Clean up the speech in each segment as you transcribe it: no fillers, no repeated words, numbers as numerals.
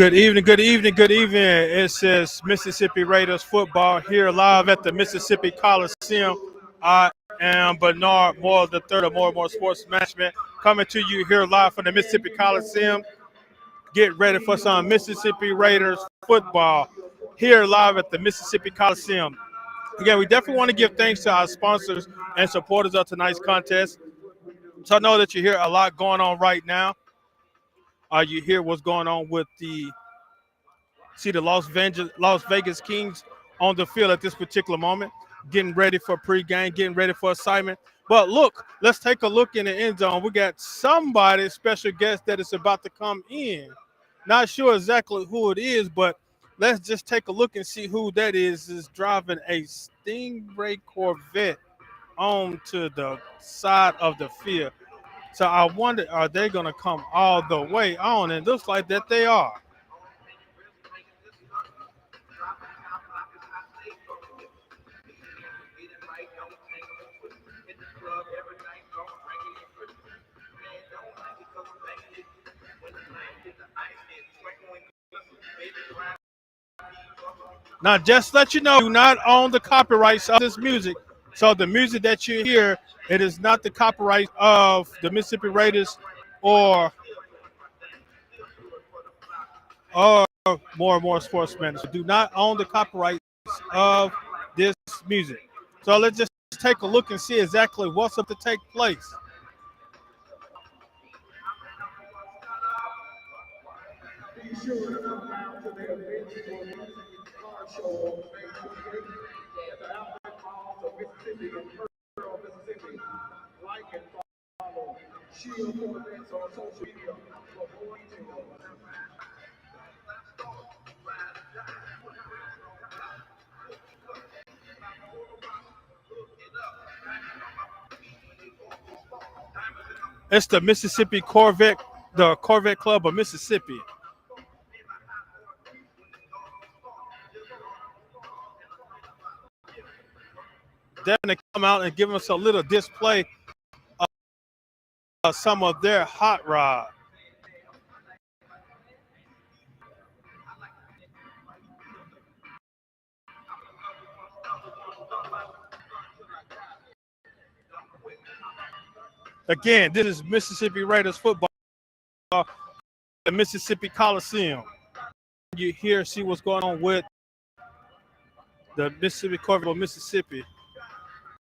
Good evening, good evening, good evening. It says Mississippi Raiders football here live at the Mississippi Coliseum. I am Bernard Moore, the third of More Sports Management, coming to you here live from the Mississippi Coliseum. Get ready for some Mississippi Raiders football here live at the Mississippi Coliseum. Again, we definitely want to give thanks to our sponsors and supporters of tonight's contest. So I know that you hear a lot going on right now. You hear what's going on with the Las Vegas Kings on the field at this particular moment, getting ready for pregame, getting ready for assignment. But look, let's take a look in the end zone. We got somebody, special guest, that is about to come in. Not sure exactly who it is, but let's just take a look and see who that is driving a Stingray Corvette onto the side of the field. So I wonder, are they going to come all the way on? And it looks like that they are. Now, just let you know, do not own the copyrights of this music. So the music that you hear, it is not the copyright of the Mississippi Raiders or More and More Sportsmen. So do not own the copyrights of this music. So let's just take a look and see exactly what's up to take place. Be sure to come down to their Mississippi car show at the Outlet Malls of Mississippi and Pearl, Mississippi. Like and follow Shield Corvettes on social media for more details. It's the Mississippi Corvette, the Corvette Club of Mississippi. They're going to come out and give us a little display of some of their hot rod. Again, this is Mississippi Raiders football, the Mississippi Coliseum. You hear, see what's going on with the Mississippi Corvette of Mississippi.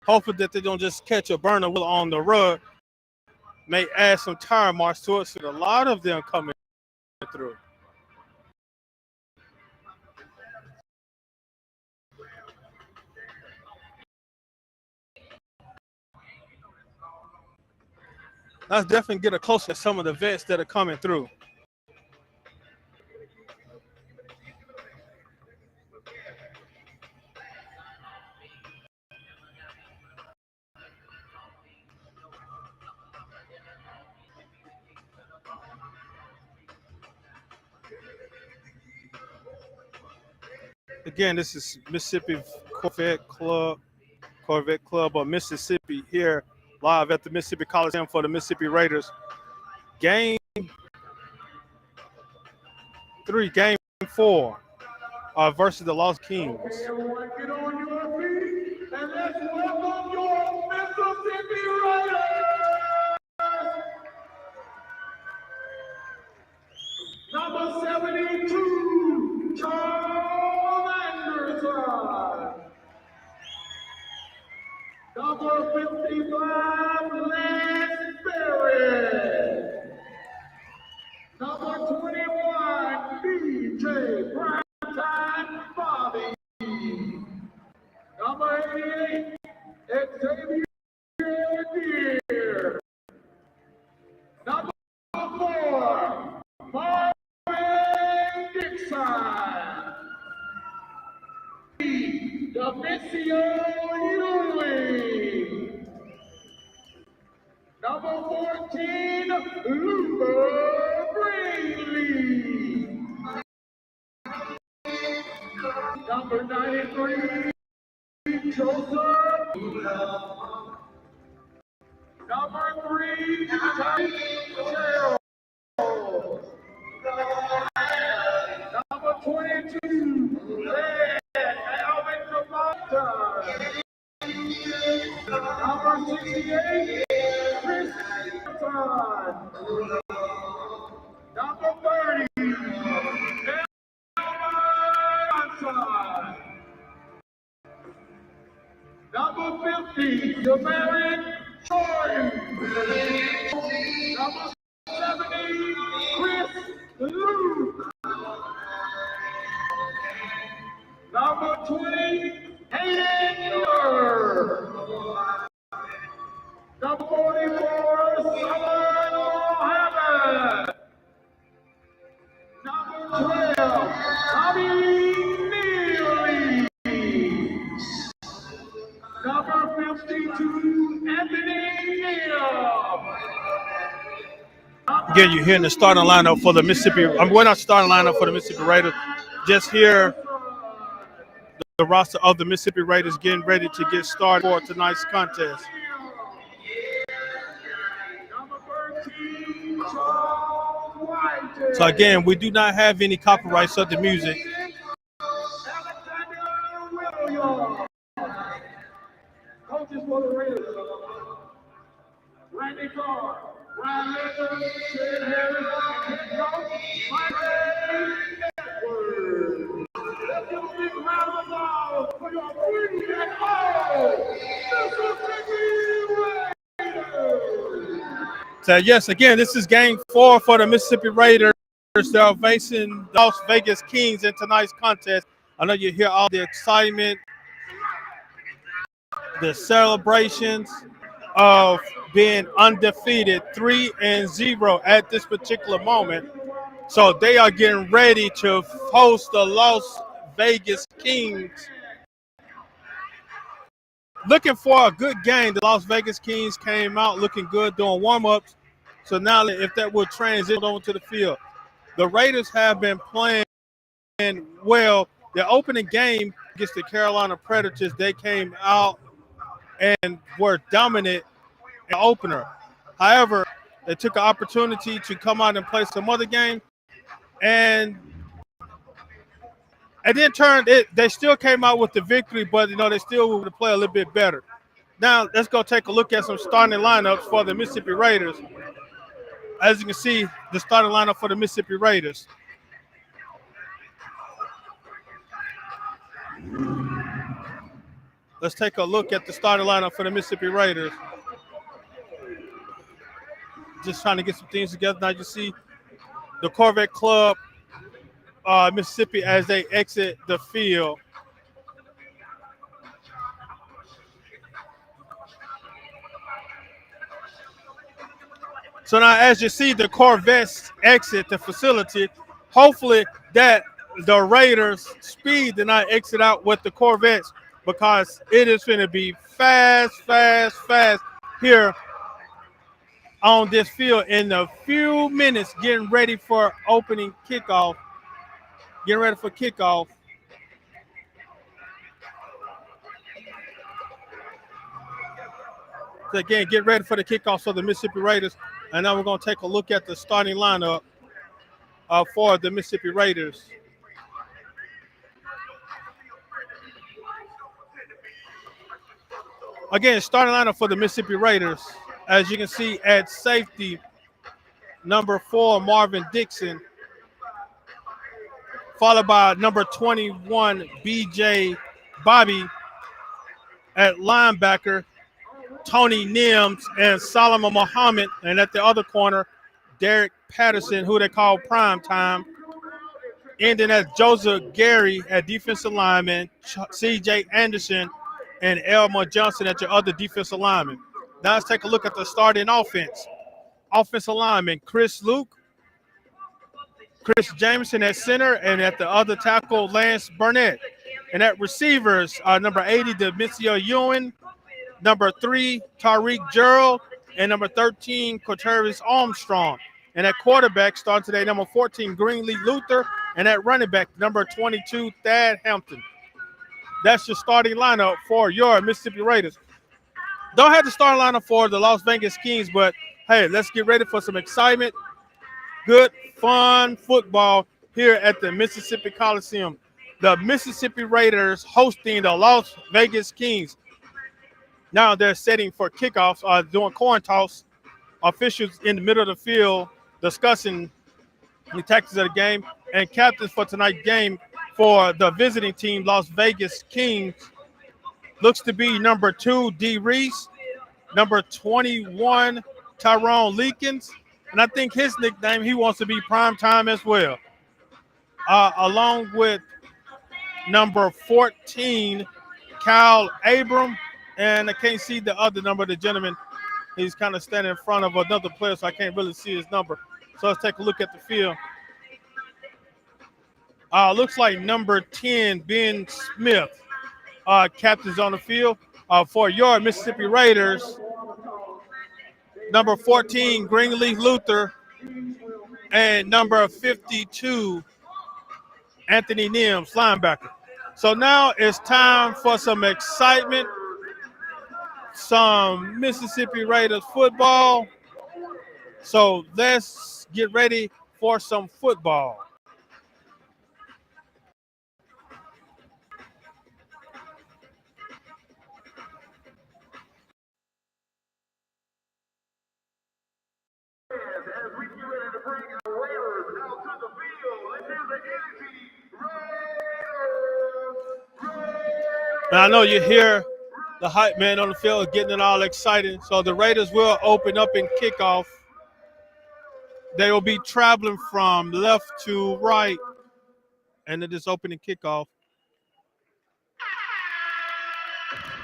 Hoping that they don't just catch a burner wheel on the rug. May add some tire marks to it, so a lot of them coming through. Let's definitely get a close look at some of the vets that are coming through. Again, this is Mississippi Corvette Club of Mississippi here live at the Mississippi Coliseum for the Mississippi Raiders. Game 4 versus the Lost Kings. Okay, everyone, get on your feet and let's welcome your Mississippi Raiders. Number 72, Charles Anderson. Number 55, Lance Berry. Number 21, DJ Primetime Bobby. Number 88, Xavier Deere. Number 4, Marvin Dixon. Demisio Ewing. Number 14, Luba Braley. Number 93, Joseph. Number 3, Gerald. Number 30, number 50, Jamarian Jordan. Number 70, Chris Luke. Number 20, Hayden Miller. Number 44, Summer Mohammed. Number 12, Tommy Neely. Number 52, Anthony Neal. Again, you're hearing the starting lineup for the Mississippi. We're not starting lineup for the Mississippi Raiders. Just here, the roster of the Mississippi Raiders getting ready to get started for tonight's contest. So again, we do not have any copyrights of the music. Coaches for the Raiders. Randy Carr, Ryan Leonard, Shane Harris, head coach, Mike Edwards. Let's give a big round of applause for your 3-0 Mississippi Raiders. So yes, again, this is game 4 for the Mississippi Raiders. They're facing Las Vegas Kings in tonight's contest. I know you hear all the excitement, the celebrations of being undefeated 3-0 at this particular moment. So they are getting ready to host the Las Vegas Kings. Looking for a good game. The Las Vegas Kings came out looking good doing warm-ups. So now if that will transition over to the field. The Raiders have been playing well. The opening game against the Carolina Predators, they came out and were dominant in the opener. However, they took an opportunity to come out and play some other game, and then they still came out with the victory, but they still would play a little bit better. Now let's go take a look at some starting lineups for the Mississippi Raiders. As you can see, the starting lineup for the Mississippi Raiders. Let's take a look at the starting lineup for the Mississippi Raiders. Just trying to get some things together. Now you see the Corvette Club, Mississippi, as they exit the field. So now as you see the Corvettes exit the facility, hopefully that the Raiders' speed did not exit out with the Corvettes, because it is going to be fast here on this field in a few minutes, getting ready for opening kickoff. Getting ready for kickoff. So again, get ready for the kickoff for the Mississippi Raiders. And now we're going to take a look at the starting lineup for the Mississippi Raiders. Again, starting lineup for the Mississippi Raiders. As you can see at safety, number 4, Marvin Dixon, followed by number 21, B.J. Bobby. At linebacker, Tony Nims and Solomon Muhammad. And at the other corner, Derek Patterson, who they call Prime Time. Ending at Joseph Gary at defensive lineman, C.J. Anderson, and Elmer Johnson at your other defensive lineman. Now let's take a look at the starting offense. Offensive lineman, Chris Luke, Chris Jameson at center, and at the other tackle, Lance Burnett. And at receivers, number 80, Demetrio Ewan, number 3, Tariq Gerald, and number 13, Quatervis Armstrong. And at quarterback, starting today, number 14, Greenlee Luther, and at running back, number 22, Thad Hampton. That's your starting lineup for your Mississippi Raiders. Don't have the starting lineup for the Las Vegas Kings, but hey, let's get ready for some excitement. Good, fun football here at the Mississippi Coliseum. The Mississippi Raiders hosting the Las Vegas Kings. Now they're setting for kickoffs, doing coin toss. officials in the middle of the field discussing the tactics of the game, and captains for tonight's game for the visiting team, Las Vegas Kings, looks to be number 2, D. Reese, number 21, Tyrone Leakins, and I think his nickname, he wants to be prime time as well, along with number 14, Kyle Abram, and I can't see the other number, the gentleman. He's kind of standing in front of another player, so I can't really see his number. So let's take a look at the field. Looks like number 10, Ben Smith, captain's on the field. For your Mississippi Raiders, number 14, Greenleaf Luther, and number 52, Anthony Nims, linebacker. So now it's time for some excitement, some Mississippi Raiders football. So let's get ready for some football. As we get ready to bring our Raiders out to the field, let's hear the energy. Raiders! Now I know you hear the hype man on the field getting it all excited. So the Raiders will open up in kickoff. They will be traveling from left to right, and it is opening kickoff.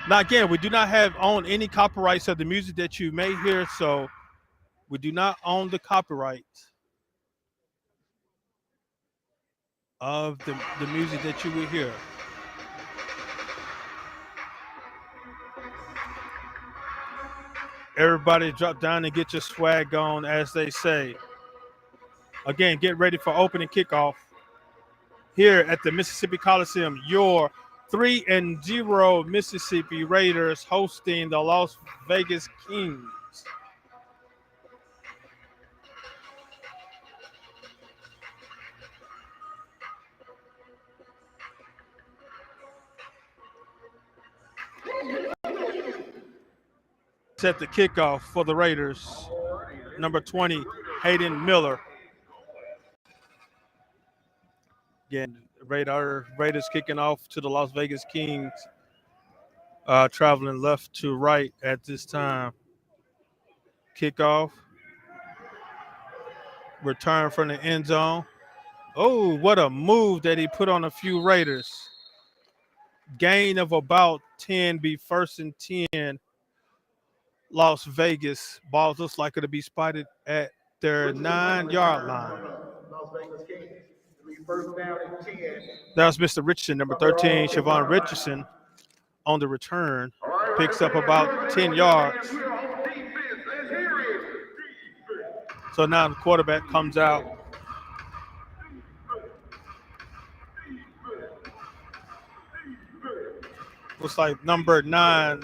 Now again, we do not own any copyrights of the music that you may hear, so we do not own the copyrights of the music that you will hear. Everybody drop down and get your swag on, as they say. Again, get ready for opening kickoff here at the Mississippi Coliseum. Your 3-0 Mississippi Raiders hosting the Las Vegas Kings. Set the kickoff for the Raiders. Number 20, Hayden Miller. Again, Raiders kicking off to the Las Vegas Kings, traveling left to right at this time. Kickoff. Return from the end zone. Oh, what a move that he put on a few Raiders. Gain of about 10, be 1st and 10. Las Vegas. Ball looks like it'll be spotted at their 9-yard line. Las Vegas Kings. First down and 10. That was Mr. Richardson, number 13, Siobhan Richardson, on the return. Picks up about 10 yards. So now the quarterback comes out. Looks like number 9,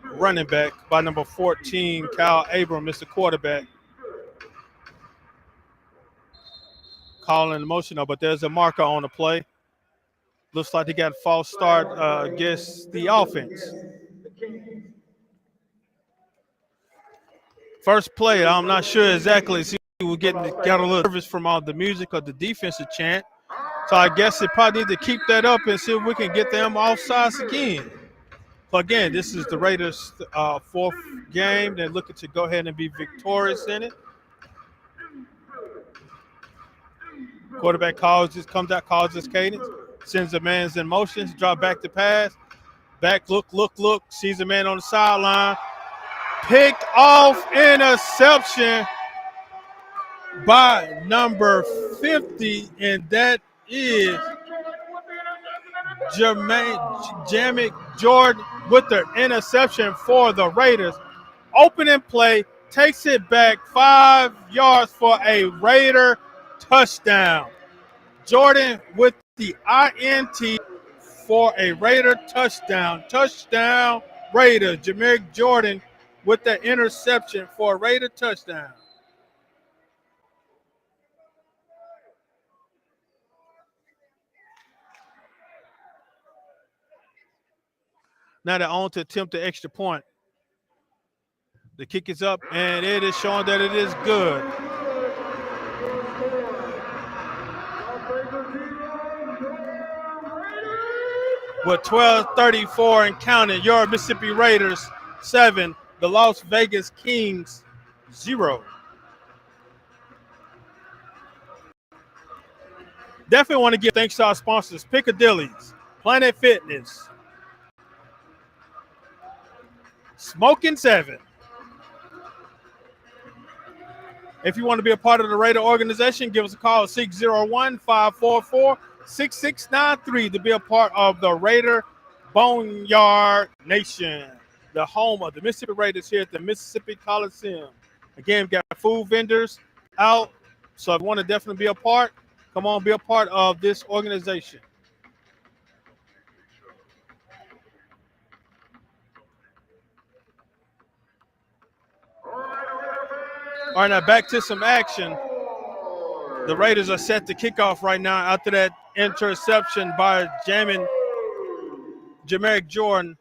running back by number 14, Kyle Abram is the quarterback. Calling the motion up, but there's a marker on the play. Looks like they got a false start against the offense. First play, I'm not sure exactly. See, we're got a little nervous from all the music of the defensive chant. So I guess they probably need to keep that up and see if we can get them offsides again. So again, this is the Raiders' 4th game. They're looking to go ahead and be victorious in it. Quarterback comes out, calls his cadence, sends the man's in motion, drop back to pass. Back, look, sees a man on the sideline. Picked off, interception by number 50, and that is Jamek Jordan with the interception for the Raiders. Opening play, takes it back 5 yards for a Raider touchdown. Jordan with the INT for a Raider touchdown. Touchdown, Raiders. Jamek Jordan with the interception for a Raider touchdown. Now they're on to attempt the extra point. The kick is up, and it is showing that it is good. With 12:34 and counting, your Mississippi Raiders 7, the Las Vegas Kings 0. Definitely want to give thanks to our sponsors, Piccadilly's, Planet Fitness, Smoking 7. If you want to be a part of the Raider organization, give us a call at 601-544-6693 to be a part of the Raider Boneyard Nation, the home of the Mississippi Raiders here at the Mississippi Coliseum. Again, we've got food vendors out, so if you want to definitely be a part, come on, be a part of this organization. All right, now back to some action. The Raiders are set to kick off right now after that interception by Jamaric Jordan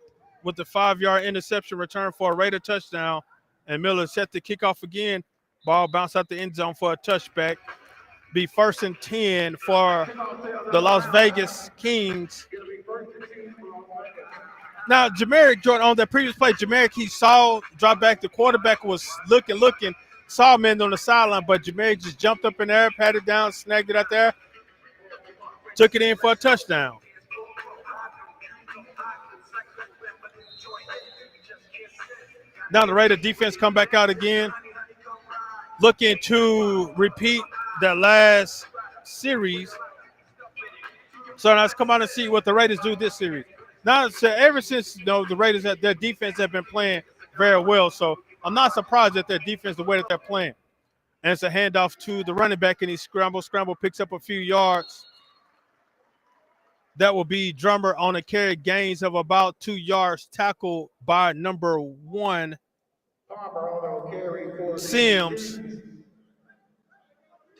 with the 5-yard interception return for a Raider touchdown. And Miller set to kick off again. Ball bounced out the end zone for a touchback. Be 1st and 10 for the Las Vegas Kings. Now, Jamaric Jordan, on that previous play, he saw drop back. The quarterback was looking, saw him on the sideline, but Jamaric just jumped up in there, patted down, snagged it out there, took it in for a touchdown. Now the Raider defense come back out again, looking to repeat that last series. So now let's come out and see what the Raiders do this series. Now, so ever since the Raiders, their defense have been playing very well. So I'm not surprised at their defense, the way that they're playing. And it's a handoff to the running back, and he scramble, picks up a few yards. That will be Drummer on a carry, gains of about 2 yards, tackled by number 1, Sims.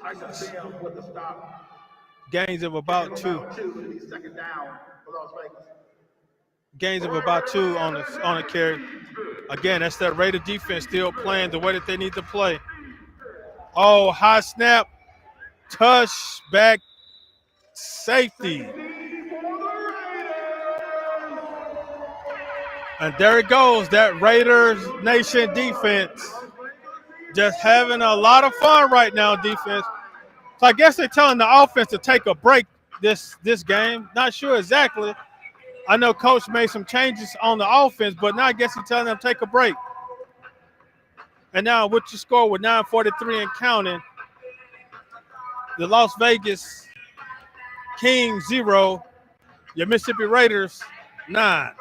Tyson Sims with the stop. Gains of about 2. Second down for Las Vegas. Gains of about 2 on a carry. Again, that's that Raider defense still playing the way that they need to play. Oh, high snap, touchback, safety. And there it goes, that Raiders Nation defense. Just having a lot of fun right now, defense. So I guess they're telling the offense to take a break this game. Not sure exactly. I know Coach made some changes on the offense, but now I guess he's telling them to take a break. And now what you score with 9:43 and counting, the Las Vegas Kings 0, your Mississippi Raiders 9.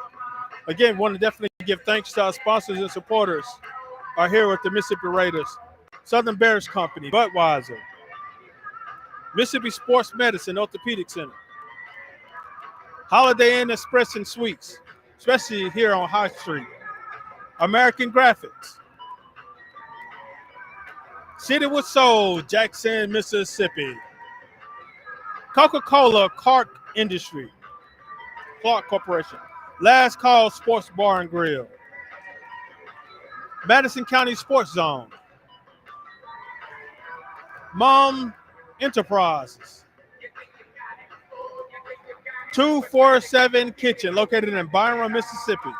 Again, want to definitely give thanks to our sponsors and supporters are here with the Mississippi Raiders. Southern Bears Company, Budweiser, Mississippi Sports Medicine Orthopedic Center, Holiday Inn Express and Suites, especially here on High Street, American Graphics, City with Soul, Jackson, Mississippi, Coca-Cola, Clark Industry, Clark Corporation, Last Call Sports Bar and Grill, Madison County Sports Zone, Mom Enterprises, 247 Kitchen, located in Byron, Mississippi,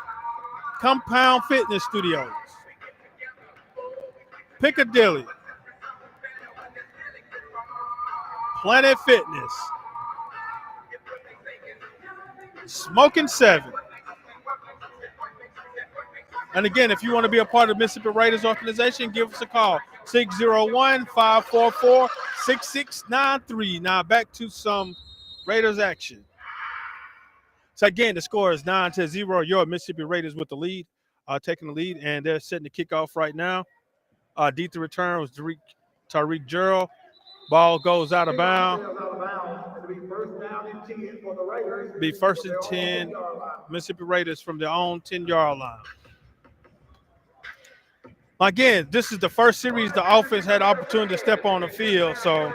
Compound Fitness Studios, Piccadilly, Planet Fitness, Smoking 7. And again, if you want to be a part of the Mississippi Raiders organization, give us a call, 601-544-6693. Now back to some Raiders action. So again, the score is 9-0. Your Mississippi Raiders with the lead, taking the lead, and they're setting the kickoff right now. Deep to return was Tariq Gerald. Ball goes out of bounds. Be 1st and 10, Mississippi Raiders from their own 10-yard line. Again, this is the first series the offense had the opportunity to step on the field, so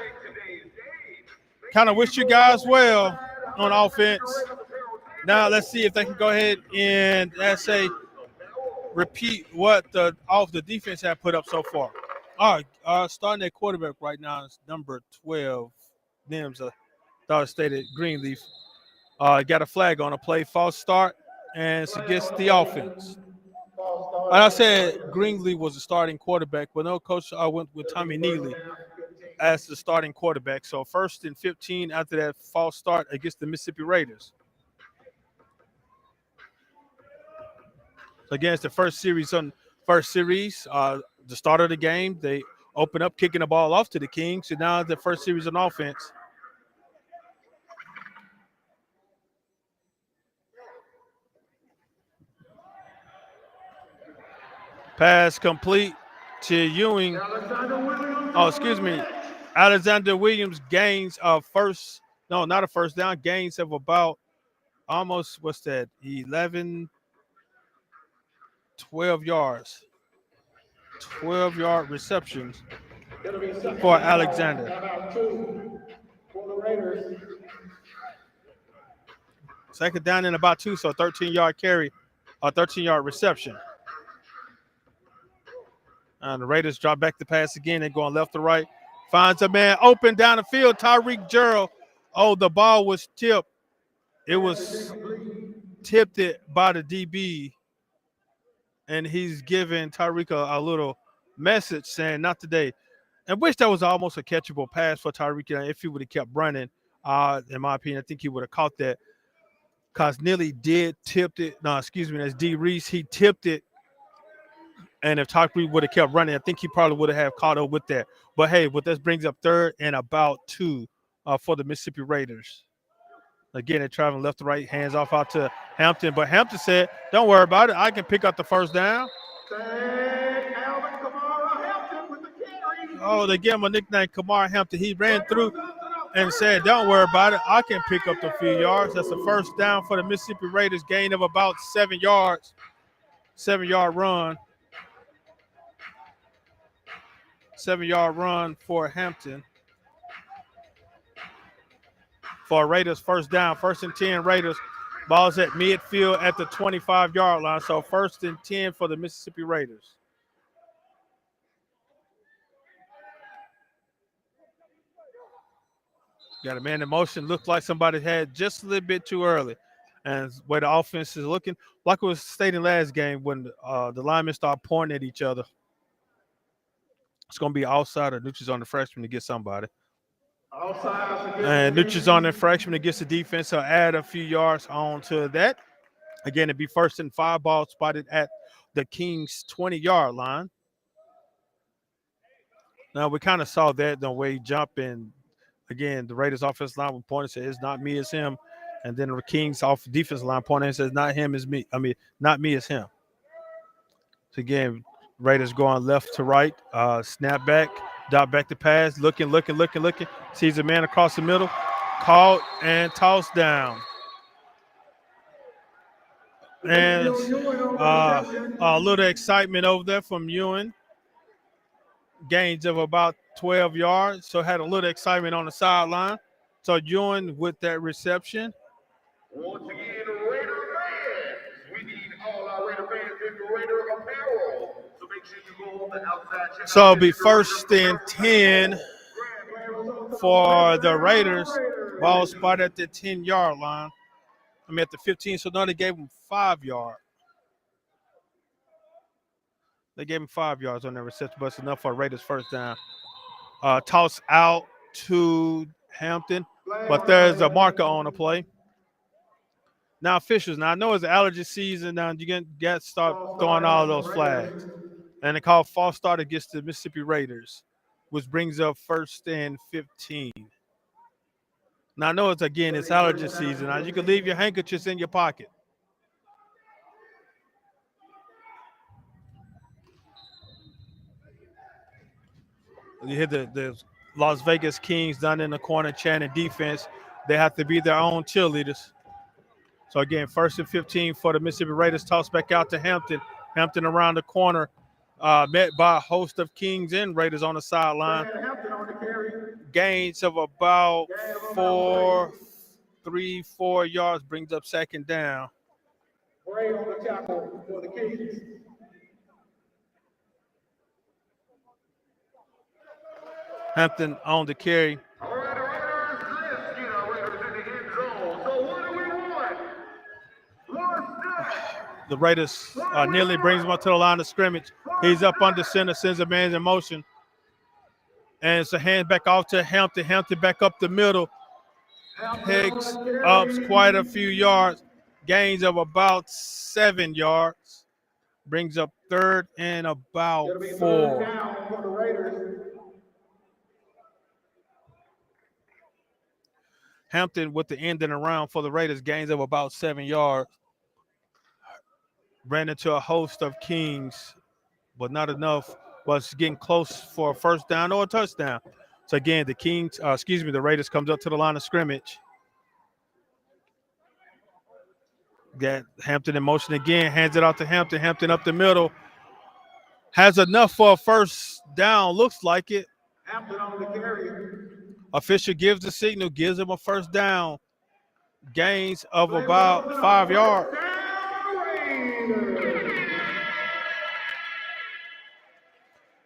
kind of wish you guys well on offense. Now let's see if they can go ahead and repeat what the defense had put up so far. All right, starting at quarterback right now is number 12, Nims, Dollar State at Greenleaf. Got a flag on a play, false start, and it's against the offense. Like I said, Greenleaf was the starting quarterback, but no coach went with Tommy Neely as the starting quarterback. So 1st and 15 after that false start against the Mississippi Raiders. So again, it's the first series, the start of the game. They open up kicking the ball off to the Kings, and now the first series on offense. Pass complete to Ewing. Oh, excuse me. Alexander Williams gains not a first down, gains of about almost, 12 yards. 12-yard receptions for Alexander. Second down and about 2, so 13-yard carry, 13-yard reception. And the Raiders drop back the pass again. They're going left to right. Finds a man open down the field. Tyreek Gerald. Oh, the ball was tipped. It was tipped by the DB. And he's giving Tyreek a little message saying, not today. And wish that was almost a catchable pass for Tyreek if he would have kept running. In my opinion, I think he would have caught that. Because Neely did tipped it. No, excuse me, that's D. Reese. He tipped it. And if Tyreek would have kept running, I think he probably would have caught up with that. But, hey, what this brings up 3rd and about 2 for the Mississippi Raiders. Again, they're traveling left to right, hands off out to Hampton. But Hampton said, don't worry about it. I can pick up the first down. Oh, they gave him a nickname, Kamara Hampton. He ran through and said, don't worry about it. I can pick up the few yards. That's the first down for the Mississippi Raiders, gain of about 7 yards. 7-yard run. 7-yard run for Hampton. For Raiders, first down, 1st and 10 Raiders. Ball's at midfield at the 25-yard line. So 1st and 10 for the Mississippi Raiders. Got a man in motion. Looked like somebody had just a little bit too early. And where the offense is looking, like it was stated last game when the linemen start pointing at each other. It's going to be outside or Nutri's on the freshman to get somebody. And Nutri's on the freshman against the defense. So add a few yards on to that. Again, it'd be 1st and 5, ball spotted at the Kings 20-yard line. Now, we kind of saw that the way he jumped in. Again, the Raiders offensive line would point and say, it's not me, it's him. And then the Kings off defensive line pointing and says, not him, it's me. Not me, it's him. So, again, Raiders going left to right. Snap back, dot back to pass. Looking. Sees a man across the middle. Caught and tossed down. And a little excitement over there from Ewing. Gains of about 12 yards. So had a little excitement on the sideline. So Ewing with that reception. Once again, Raider fans, we need all our Raider fans in Raider apparel. So make sure you go on the outside. So it'll be 1st and 10 for the Raiders. Ball spot at the 10-yard line. At the 15. So now they gave him 5 yards. They gave him 5 yards on that reception, but it's enough for Raiders first down. Toss out to Hampton, but there's a marker on the play. Now officials. Now I know it's allergy season. Now you got to start throwing all those flags. And they call false start against the Mississippi Raiders, which brings up 1st and 15. Now I know it's allergy season. Now you can leave your handkerchiefs in your pocket. You hear the Las Vegas Kings down in the corner chanting defense. They have to be their own cheerleaders. So, again, 1st and 15 for the Mississippi Raiders. Toss back out to Hampton. Hampton around the corner, met by a host of Kings and Raiders on the sideline. Gains of about 4 yards, brings up 2nd down. Bray on the tackle for the Kings. Hampton on the carry. All right, Raiders, let's get our Raiders in the end zone. So what do we want? What's that? The Raiders nearly brings him up to the line of scrimmage. He's up under center, sends a man in motion. And it's a hand back off to Hampton. Hampton back up the middle. Picks up quite a few yards. Gains of about 7 yards. Brings up 3rd and about 4. Hampton with the end and around for the Raiders. Gains of about 7 yards. Ran into a host of Kings, but not enough. Was getting close for a first down or a touchdown. So again, the Raiders comes up to the line of scrimmage. Got Hampton in motion again, hands it out to Hampton. Hampton up the middle. Has enough for a first down, looks like it. Hampton on the carry. Official gives the signal, gives him a first down. Gains of about 5 yards.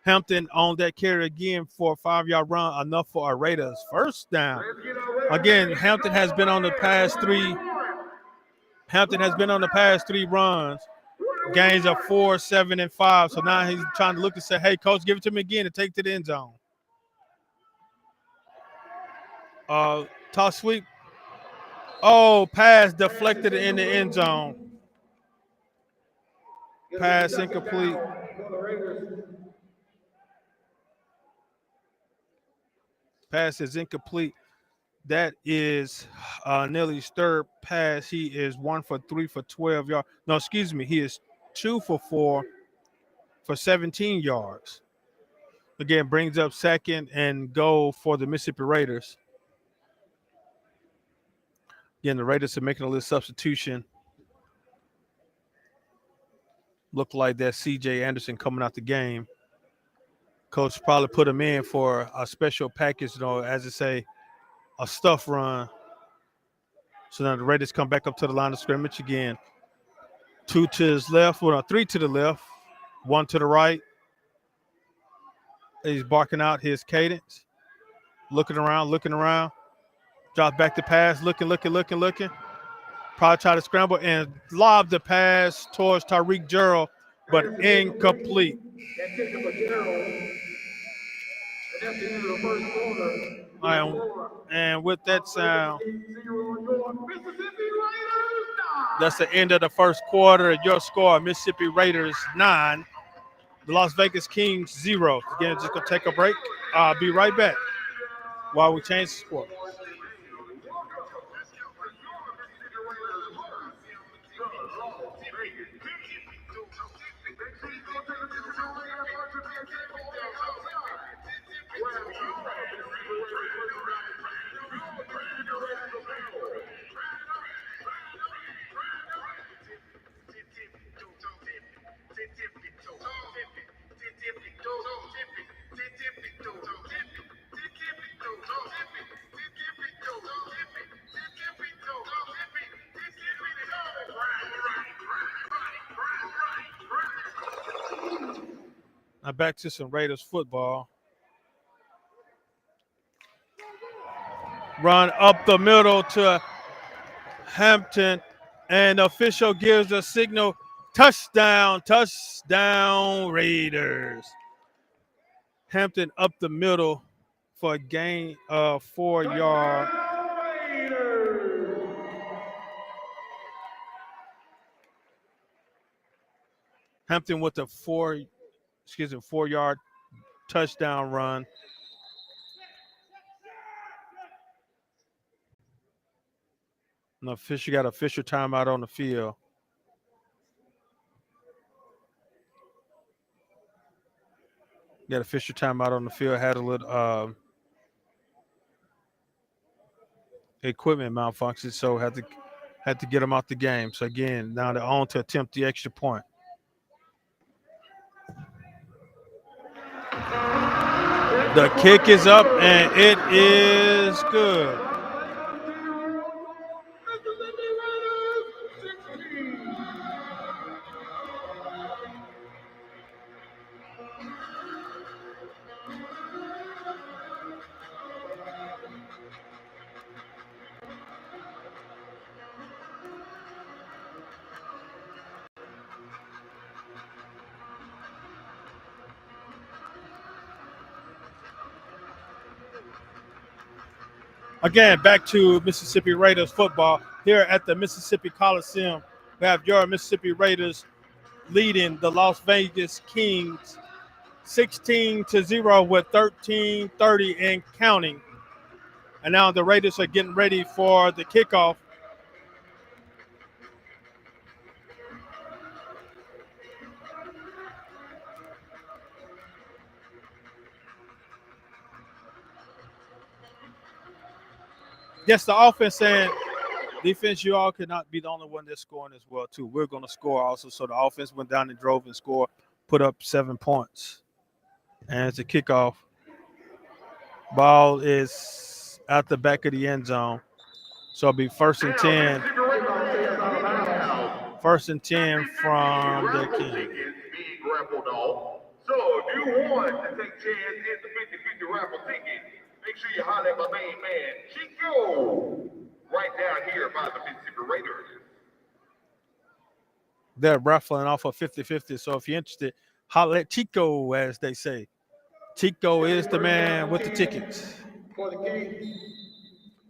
Hampton on that carry again for a 5-yard run, enough for a Raiders first down. Again, Hampton has been on the past three runs. Gains of 4, 7, and 5. So now he's trying to look and say, hey, coach, give it to me again and take to the end zone. Toss sweep. Oh, pass deflected in the end zone. Pass incomplete. Pass is incomplete. That is Nelly's 3rd pass. He is 1 for 3 for 12 yards. No, excuse me. He is 2 for 4 for 17 yards. Again, brings up 2nd and goal for the Mississippi Raiders. Again, the Raiders are making a little substitution. Look like that C.J. Anderson coming out the game. Coach probably put him in for a special package, as they say, a stuff run. So now the Raiders come back up to the line of scrimmage again. 2 to his left, 3 to the left, 1 to the right. He's barking out his cadence. Looking around. Drops back the pass, looking. Probably try to scramble and lob the pass towards Tyreek Gerald, but incomplete. And with that sound, that's the end of the first quarter. Your score, Mississippi Raiders 9, the Las Vegas Kings 0. Again, just going to take a break. I'll be right back while we change the score. Now back to some Raiders football. Run up the middle to Hampton, and the official gives a signal. Touchdown Raiders. Hampton up the middle for a gain of 4 yards. Hampton with a 4-yard touchdown run. And the official got official timeout on the field. Got official timeout on the field. Had a little equipment malfunction, so had to get them out the game. So again, now they're on to attempt the extra point. The kick is up, and it is good. Again, back to Mississippi Raiders football here at the Mississippi Coliseum. We have your Mississippi Raiders leading the Las Vegas Kings 16-0 with 13:30 and counting. And now the Raiders are getting ready for the kickoff. Yes, the offense and defense, you all could not be the only one that's scoring as well, too. We're going to score also. So the offense went down and drove and scored, put up 7 points. And it's a kickoff. Ball is at the back of the end zone. So it'll be 1st and 10. 1st and 10 from the Kings. Being raffled off. So if you want to take chance in the 50-50 raffle ticket, make sure you holler at my main man, Chico, right down here by the Mississippi Raiders. They're raffling off a 50-50. So if you're interested, holler at Chico, as they say. Chico is the man with the tickets. For the Kings.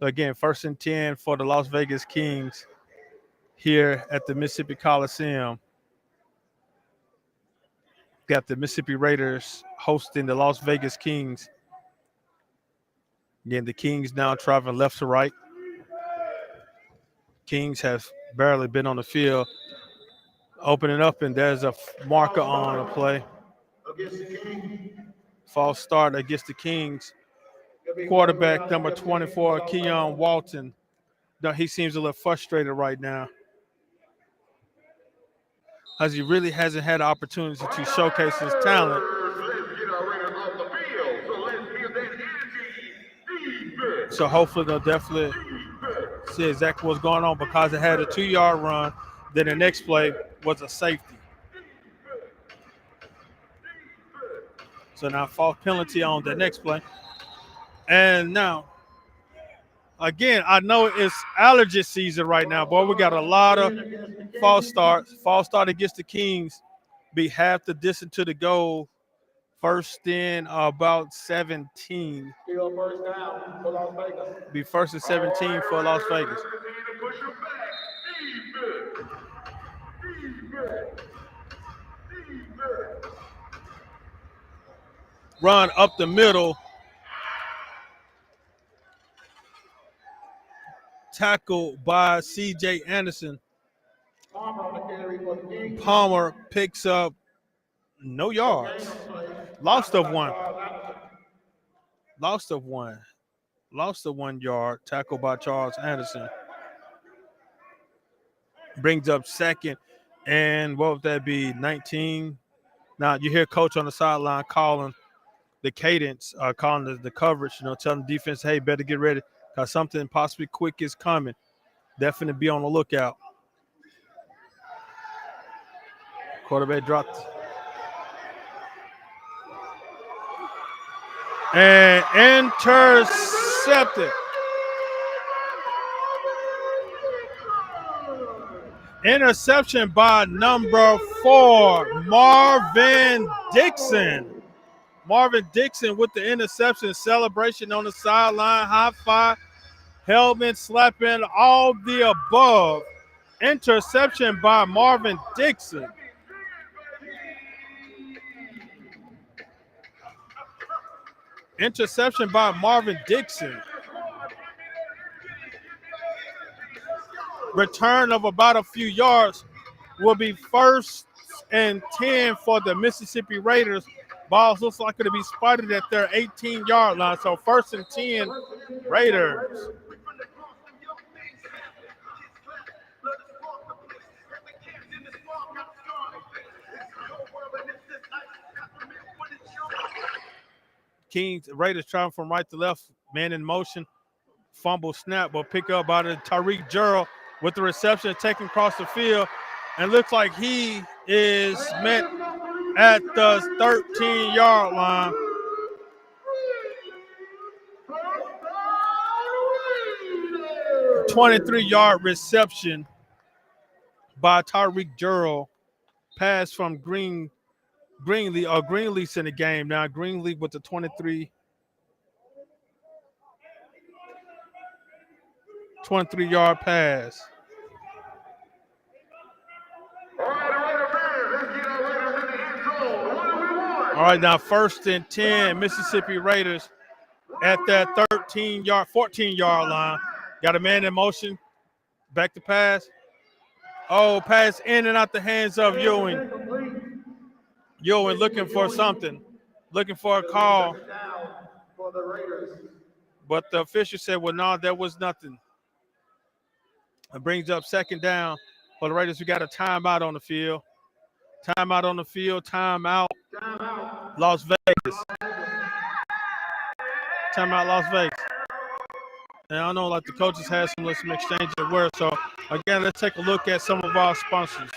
Again, 1st and 10 for the Las Vegas Kings here at the Mississippi Coliseum. Got the Mississippi Raiders hosting the Las Vegas Kings. Again, the Kings now traveling left to right. Kings have barely been on the field. Opening up, and there's a marker on the play. False start against the Kings. Quarterback number 24, Keon Walton. No, he seems a little frustrated right now, as he really hasn't had an opportunity to showcase his talent. So hopefully they'll definitely see exactly what's going on, because it had a 2-yard run. Then the next play was a safety. So now false penalty on the next play. And now, again, I know it's allergy season right now, boy. We got a lot of false starts. False start against the Kings be half the distance to the goal. 1st and about 17. Be 1st and 17 for Las Vegas. Run up the middle. Tackle by C.J. Anderson. Palmer picks up no yards. Lost of 1. Lost of 1. Lost of 1 yard. Tackle by Charles Anderson. Brings up 2nd. And what would that be? 19. Now you hear coach on the sideline calling the cadence, calling the coverage, telling the defense, hey, better get ready, because something possibly quick is coming. Definitely be on the lookout. Quarterback dropped. And intercepted. Interception by number 4, Marvin Dixon. Marvin Dixon with the interception. Celebration on the sideline. High five. Helmet slapping. All the above. Interception by Marvin Dixon. Interception by Marvin Dixon. Return of about a few yards will be 1st and 10 for the Mississippi Raiders. Balls looks like it'll be spotted at their 18-yard line. So 1st and 10, Raiders. Kings, Raiders trying from right to left, man in motion. Fumble snap, but pick up by the Tariq Gerald with the reception, taken across the field. And looks like he is met at the 13-yard line. A 23-yard reception by Tariq Gerald. Pass from Greenleaf's in the game now. Greenleaf with the 23. 23-yard pass. All right, fans, let's get our Raiders in the end zone. What do we want? All right, now 1st and 10, Mississippi Raiders at that 14-yard line. Got a man in motion. Back to pass. Oh, pass in and out the hands of Ewing. Ewing looking for something, looking for a call. But the official said, well, no, there was nothing. It brings up 2nd down for the Raiders. We got a timeout on the field. Timeout on the field. Timeout. Las Vegas. Timeout Las Vegas. And I know like the coaches had some exchange of words. So again, let's take a look at some of our sponsors.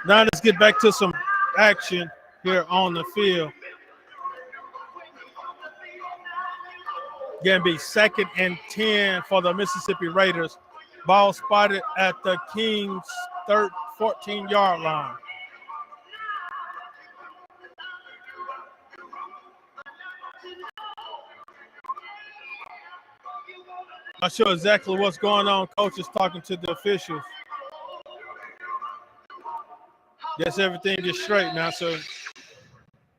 Now let's get back to some action here on the field. Going to be 2nd and 10 for the Mississippi Raiders. Ball spotted at the Kings' 14-yard line. Not sure exactly what's going on. Coach is talking to the officials. Guess everything is straight now, so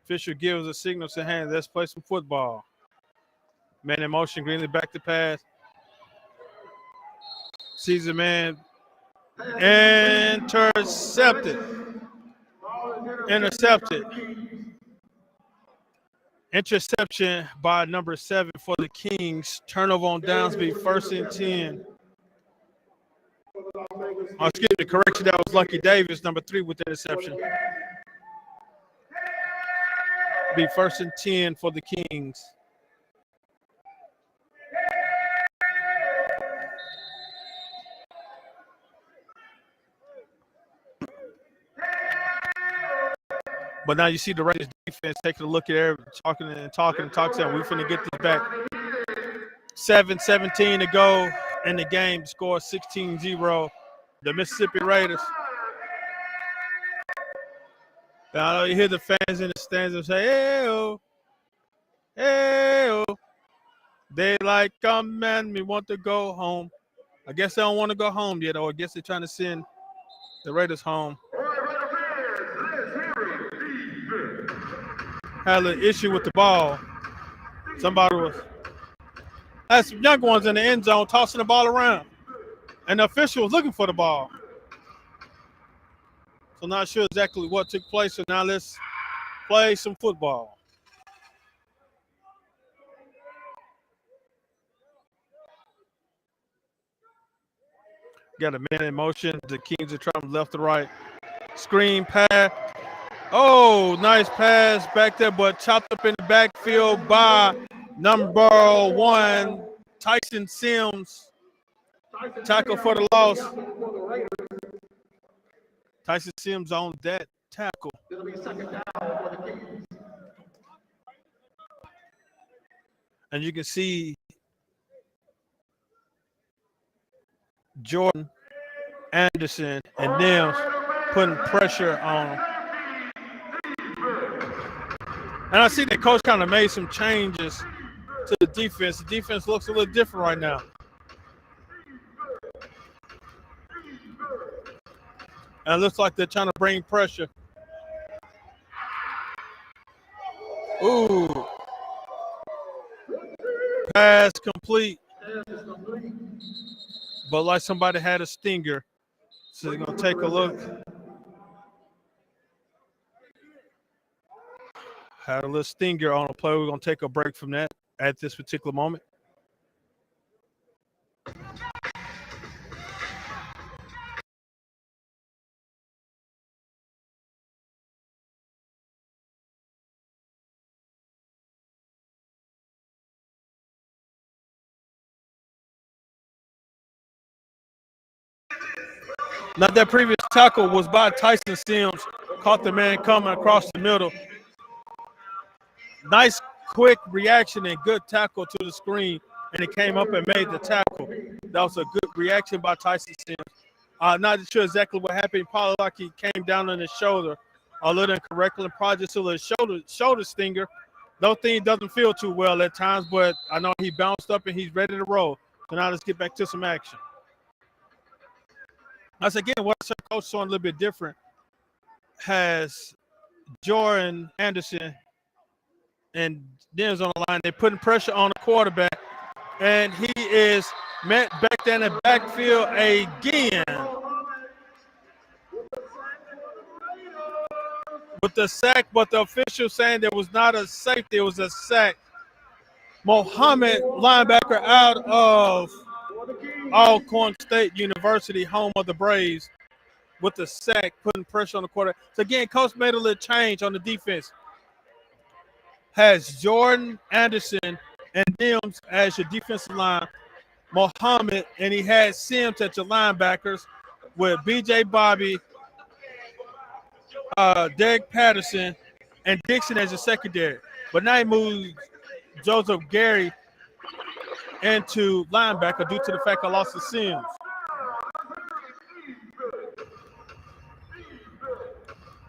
official gives a signal to hand. Let's play some football. Man in motion, Greenlee back to pass. Sees a man. Intercepted. Interception by number 7 for the Kings. Turnover on downs be 1st and 10. Oh, excuse me, correction, that was Lucky Davis, number 3 with the interception. Be 1st and 10 for the Kings. But now you see the Raiders defense taking a look at everything, talking. We finna get this back. 7:17 to go in the game. Score 16-0. The Mississippi Raiders. Now you hear the fans in the stands and say, hey-oh, hey-oh. They like, man, we want to go home. I guess they don't want to go home yet, or I guess they're trying to send the Raiders home. Had an issue with the ball. Had some young ones in the end zone tossing the ball around. And the official was looking for the ball. So not sure exactly what took place. So now let's play some football. Got a man in motion. The Kings are trying left to right. Screen pass. Oh, nice pass back there, but chopped up in the backfield by number 1, Tyson Sims. Tackle for the loss. Tyson Sims on that tackle. It'll be 2nd down for the Kings. And you can see Jordan Anderson and Nims putting pressure on him. And I see the coach kind of made some changes to the defense. The defense looks a little different right now. And it looks like they're trying to bring pressure. Ooh. Pass complete. But like somebody had a stinger. So they're going to take a look. Had a little stinger on a play. We're going to take a break from that at this particular moment. Now that previous tackle was by Tyson Sims, caught the man coming across the middle. Nice quick reaction and good tackle to the screen, and he came up and made the tackle. That was a good reaction by Tyson Sims. Not sure exactly what happened. Probably like he came down on his shoulder a little incorrectly and probably just a little shoulder stinger. Those things doesn't feel too well at times, but I know he bounced up and he's ready to roll. So now let's get back to some action. Once again, what's our coach showing a little bit different has Jordan Anderson and Dennis on the line. They're putting pressure on the quarterback, and he is met back there in the backfield again with the sack, but the official saying there was not a safety, it was a sack. Mohammed, linebacker out of Alcorn State University, home of the Braves, with the sack, putting pressure on the quarterback. So again, coach made a little change on the defense. Has Jordan Anderson and Dims as your defensive line, Mohammed, and he had Sims at your linebackers with B.J. Bobby, Derek Patterson, and Dixon as your secondary. But now he moved Joseph Gary into linebacker due to the fact I lost the Sims.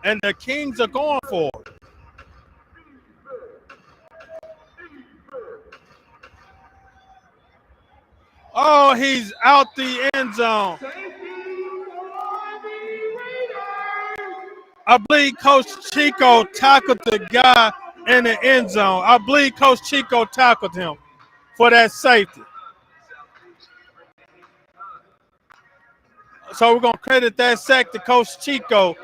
And the Kings are going for it. Oh, he's out the end zone. I believe Coach Chico tackled the guy in the end zone. I believe Coach Chico tackled him for that safety. So we're gonna credit that sack to Coach Chico.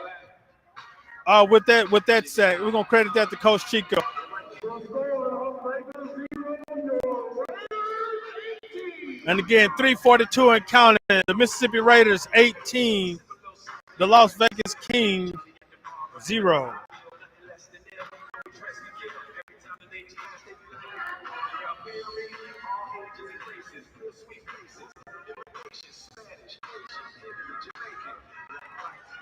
With that sack, we're gonna credit that to Coach Chico. And again, 3:42 and counting. The Mississippi Raiders 18, the Las Vegas Kings 0.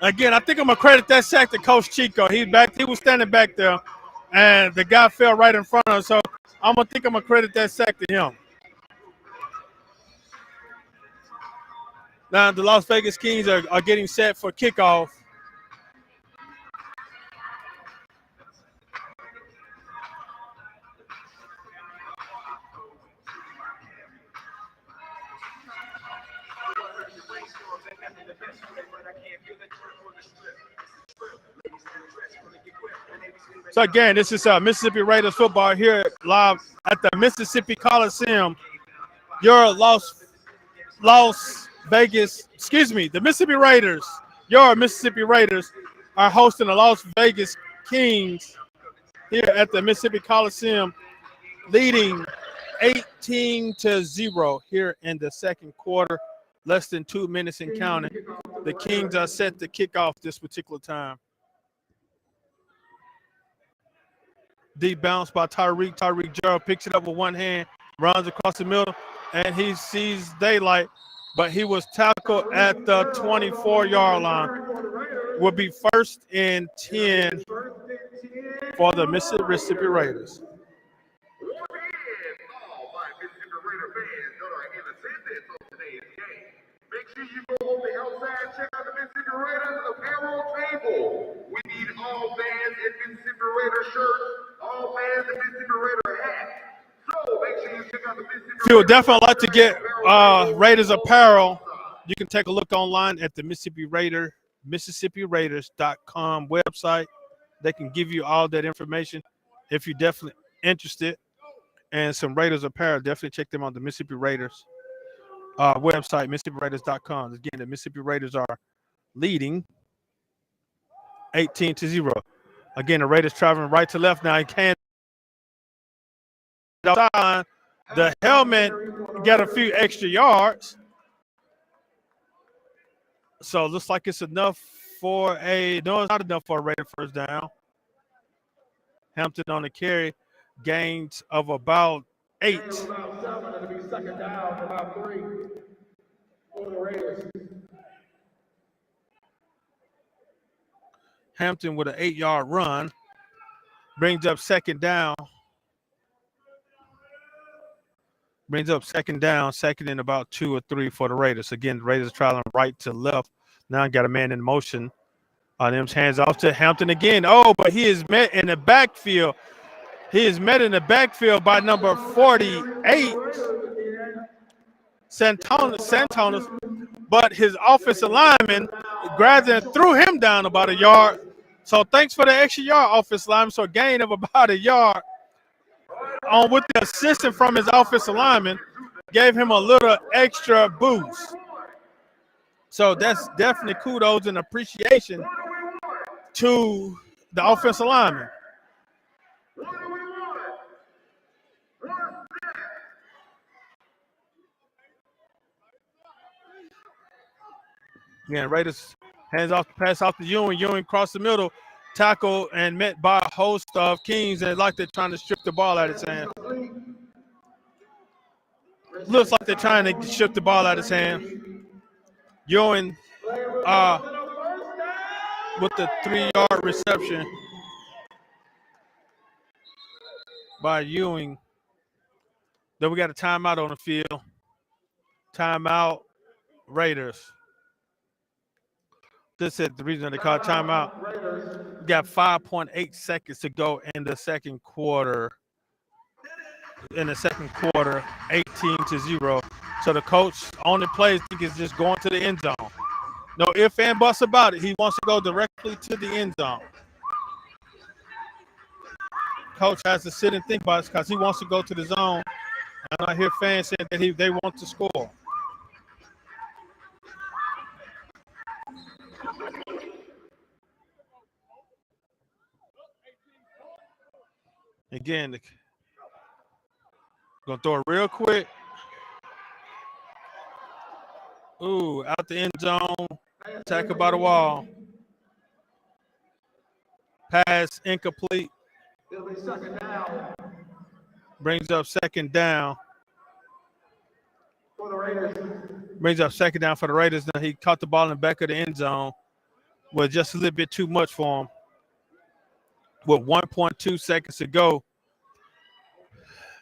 Again, I think I'm gonna credit that sack to Coach Chico. He was standing back there, and the guy fell right in front of him. So I'm gonna credit that sack to him. Now the Las Vegas Kings are getting set for kickoff. So again, this is Mississippi Raiders football here live at the Mississippi Coliseum. Your the Mississippi Raiders, your Mississippi Raiders are hosting the Las Vegas Kings here at the Mississippi Coliseum, leading 18-0 here in the second quarter. Less than 2 minutes and counting. The Kings are set to kick off this particular time. Deep bounce by Tyreek. Tyreek Gerald picks it up with one hand, runs across the middle, and he sees daylight, but he was tackled at the 24-yard line. Will be 1st and 10 for the Mississippi Raiders. Make sure you go on the outside, check out the Mississippi Raiders apparel table. We need all fans in Mississippi Raider shirts, all fans in Mississippi Raider hats. So make sure you check out the Mississippi Raiders. If you would definitely like to get Raiders apparel, you can take a look online at the MississippiRaiders.com website. They can give you all that information if you're definitely interested. And some Raiders apparel, definitely check them on the Mississippi Raiders website, MississippiRaiders.com. Again, the Mississippi Raiders are leading 18-0. Again, the Raiders traveling right to left now. He can't. The helmet got a few extra yards. So it looks like it's enough for it's not enough for a Raider first down. Hampton on the carry, gains of about 8. Hampton with an 8-yard run. Brings up second down. Second and about 2 or 3 for the Raiders. Again, the Raiders traveling right to left. Now got a man in motion. Them's hands off to Hampton again. Oh, but he is met in the backfield. He is met in the backfield by number 48, Santonis. But his offensive lineman grabbed and threw him down about a yard. So thanks for the extra yard, offensive lineman. So a gain of about a yard with the assistance from his offensive lineman, gave him a little extra boost. So that's definitely kudos and appreciation to the offensive lineman. Again, Raiders hands off the pass off to Ewing. Ewing crossed the middle, tackle and met by a host of Kings, and like they're trying to strip the ball out of his hand. Looks like they're trying to strip the ball out of his hand. Ewing with the 3-yard reception by Ewing. Then we got a timeout on the field. Timeout, Raiders. This is the reason they call it timeout. We got 5.8 seconds to go in the second quarter. 18-0. So the coach on the play is just going to the end zone. No ifs and buts about it. He wants to go directly to the end zone. Coach has to sit and think about it because he wants to go to the zone. And I hear fans saying that they want to score. Again, gonna throw it real quick. Ooh, out the end zone. Tackle by the wall. Pass incomplete. Brings up second down. For the Raiders. Brings up second down for the Raiders. Now he caught the ball in the back of the end zone. Was just a little bit too much for him. With 1.2 seconds to go.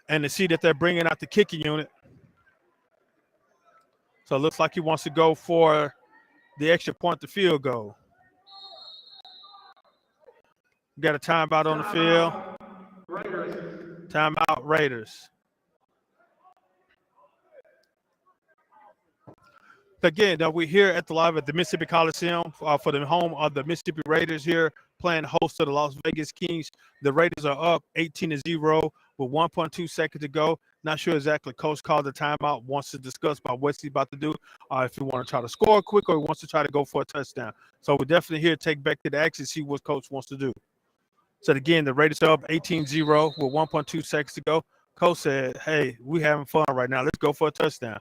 And to see that they're bringing out the kicking unit. So it looks like he wants to go for the extra point, the field goal. Got a timeout on the field. Timeout, Raiders. Again, we're here at the live at the Mississippi Coliseum for the home of the Mississippi Raiders here, playing host to the Las Vegas Kings. The Raiders are up 18-0 with 1.2 seconds to go. Not sure exactly. Coach called the timeout, wants to discuss about what he's about to do, if he wants to try to score quick or he wants to try to go for a touchdown. So we're definitely here to take back to the action, see what Coach wants to do. So again, the Raiders are up 18-0 with 1.2 seconds to go. Coach said, hey, we having fun right now. Let's go for a touchdown.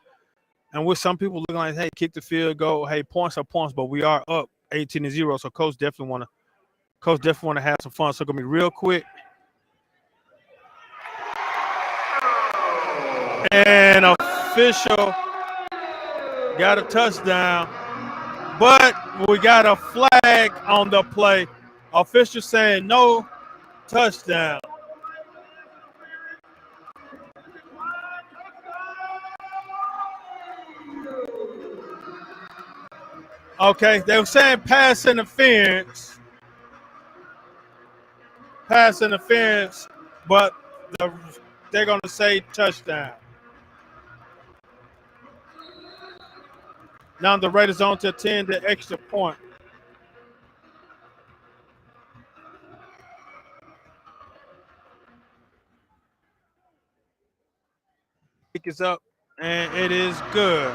And with some people looking like, hey, kick the field goal, hey, points are points, but we are up 18-0. So coach definitely want to have some fun. So it's gonna be real quick. And official got a touchdown, but we got a flag on the play. Official saying no touchdown. Okay, they were saying pass interference. Pass interference, but they're going to say touchdown. Now the Raiders on to 10 the extra point. Kick is up, and it is good.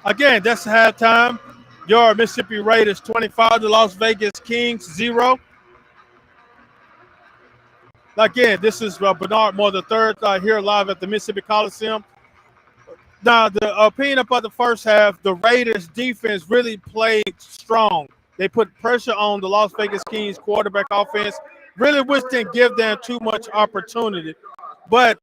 Again, that's halftime. Your Mississippi Raiders 25, the Las Vegas Kings 0. Again, this is Bernard Moore III here live at the Mississippi Coliseum. Now, the opinion about the first half, the Raiders defense really played strong. They put pressure on the Las Vegas Kings quarterback offense. really which didn't give them too much opportunity. But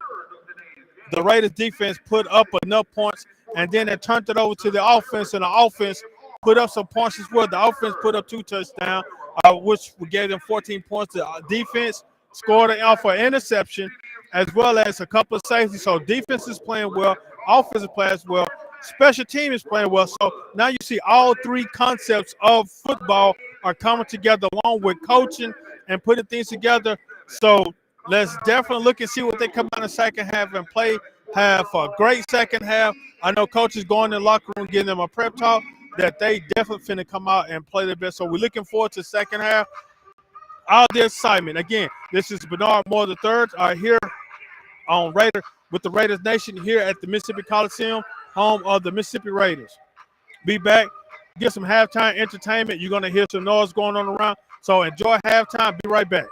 the Raiders defense put up enough points, and then they turned it over to the offense, and the offense put up some points as well. The offense put up 2 touchdowns, which gave them 14 points. The defense scored an alpha interception, as well as a couple of safeties. So defense is playing well, offense is playing well, special team is playing well. So now you see all three concepts of football are coming together along with coaching and putting things together. So let's definitely look and see what they come out in the second half and play. Have a great second half. I know coaches going in the locker room, giving them a prep talk that they definitely finna come out and play their best. So we're looking forward to the second half. All the excitement. Again, this is Bernard Moore III here on Raider with the Raiders Nation here at the Mississippi Coliseum, home of the Mississippi Raiders. Be back, get some halftime entertainment. You're gonna hear some noise going on around. So enjoy halftime. Be right back.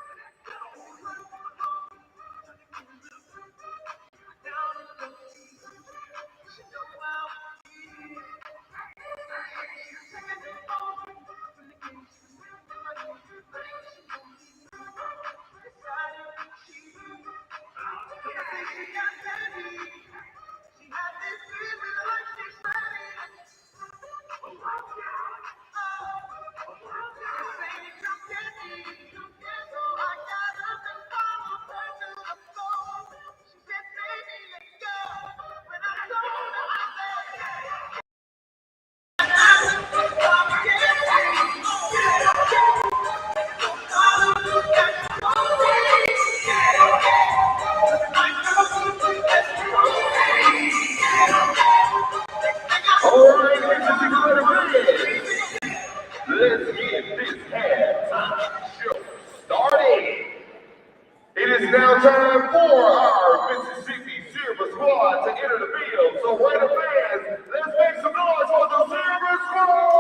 All right, Mississippi let's get this halftime show started. It is now time for our Mississippi Silver Squad to enter the field. So, Raider fans, let's make some noise for the Silver Squad!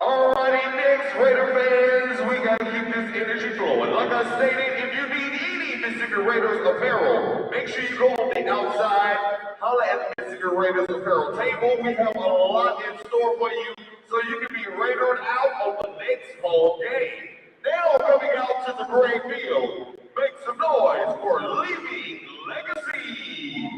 Alrighty, next Raider fans, we gotta keep this energy flowing. Like I stated, if you need any Mississippi Raiders apparel, make sure you go on the outside, holla at the Mississippi Raiders apparel table. We have a lot in store for you, so you can be Raidered out on the next fall game. Now coming out to the gray field, make some noise for Leaving Legacy.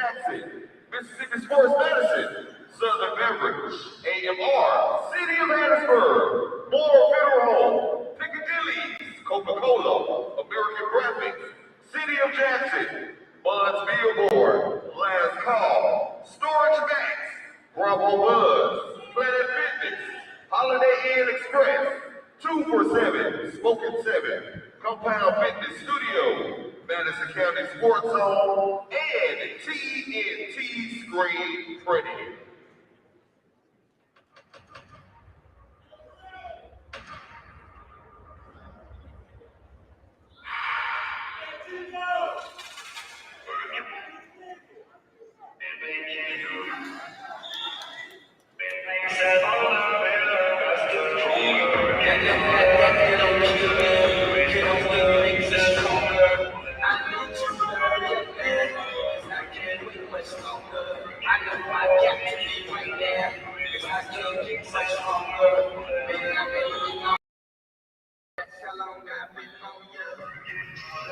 Jackson, Mississippi Sports Medicine, Southern Beverage, AMR, City of Hattiesburg, Moore Funeral Home, Piccadilly, Coca-Cola, American Graphics, City of Jackson, Buds Billboard, Last Call, Storage Max, Bravo Buzz, Planet Fitness, Holiday Inn Express, 247, Smoking 7, Compound Fitness Studio, Madison County Sports Zone, and TNT Screen Printing.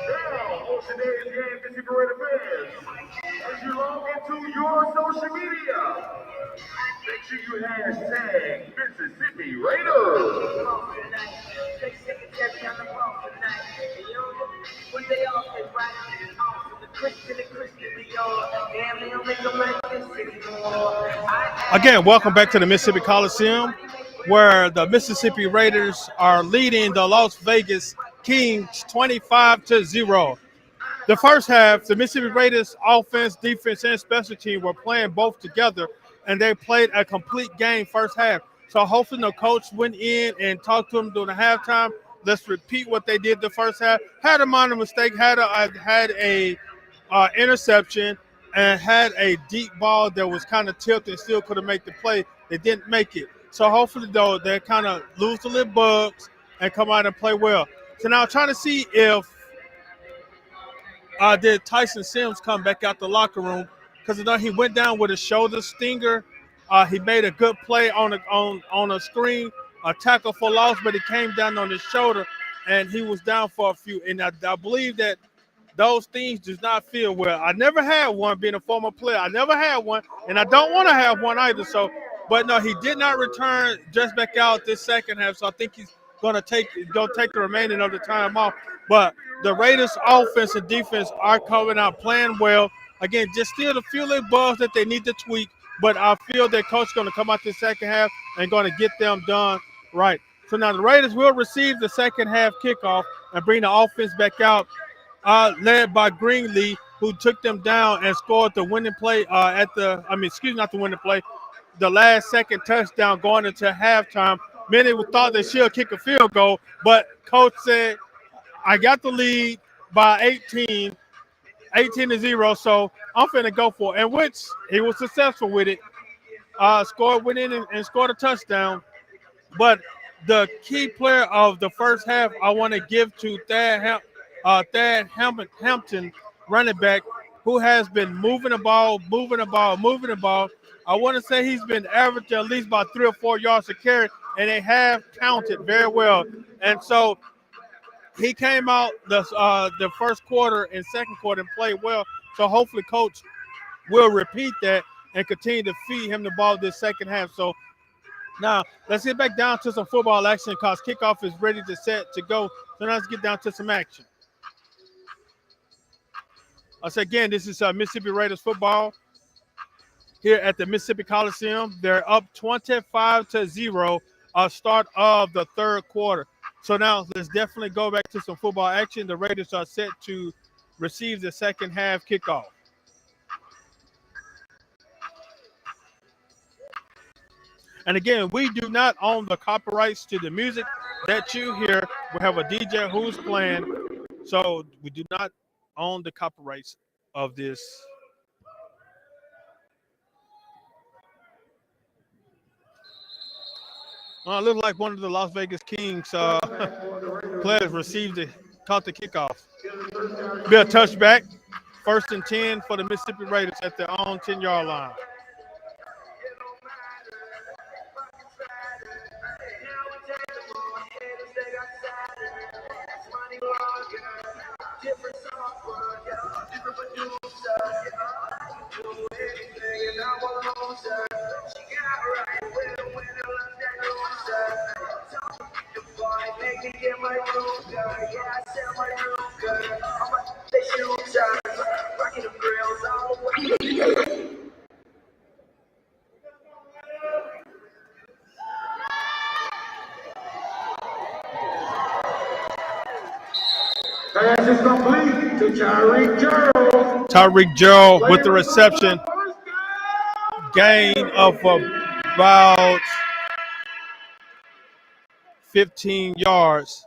Now, on today's game, Mississippi Raider fans, as you log into your social media, make sure you hashtag Mississippi Raiders. Again, welcome back to the Mississippi Coliseum, where the Mississippi Raiders are leading the Las Vegas Kings 25-0. The first half, the Mississippi Raiders offense, defense, and special team were playing both together, and they played a complete game first half. So hopefully the coach went in and talked to them during the halftime. Let's repeat what they did the first half. Had a minor mistake, had a interception, and had a deep ball that was kind of tilted and still could have made the play. They didn't make it. So hopefully, though, they kind of lose the little bugs and come out and play well. So now trying to see if did Tyson Sims come back out the locker room, because he went down with a shoulder stinger. He made a good play on a screen, a tackle for loss, but he came down on his shoulder, and he was down for a few. And I believe that those things does not feel well. I never had one being a former player. I never had one, and I don't want to have one either. So, but no, he did not return just back out this second half. So I think he's gonna take the remaining of the time off. But the Raiders' offense and defense are coming out playing well. Again, just still a few little bugs that they need to tweak. But I feel that coach is going to come out this second half and going to get them done right. So now the Raiders will receive the second half kickoff and bring the offense back out, led by Greenlee, who took them down and scored the winning play the last second touchdown going into halftime. Many thought that she'll kick a field goal, but coach said, I got the lead by 18 to 0, so I'm finna go for it. And which he was successful with it. Went in and scored a touchdown. But the key player of the first half, I want to give to Thad Hampton, running back, who has been moving the ball. I want to say he's been averaging at least about 3 or 4 yards a carry, and they have counted very well. And so he came out the first quarter and second quarter and played well. So hopefully coach will repeat that and continue to feed him the ball this second half. So now let's get back down to some football action because kickoff is ready to go. So now let's get down to some action. Again, this is Mississippi Raiders football here at the Mississippi Coliseum. They're up 25-0 start of the third quarter. So now let's definitely go back to some football action. The Raiders are set to receive the second half kickoff. And again, we do not own the copyrights to the music that you hear. We have a DJ who's playing, so we do not own the copyrights of this. Looked like one of the Las Vegas Kings players caught the kickoff. Be a touchback. 1st and 10 for the Mississippi Raiders at their own 10-yard line. Pass is complete to Tyreek Gerald. Tyreek Gerald with the reception. Gain of about 15 yards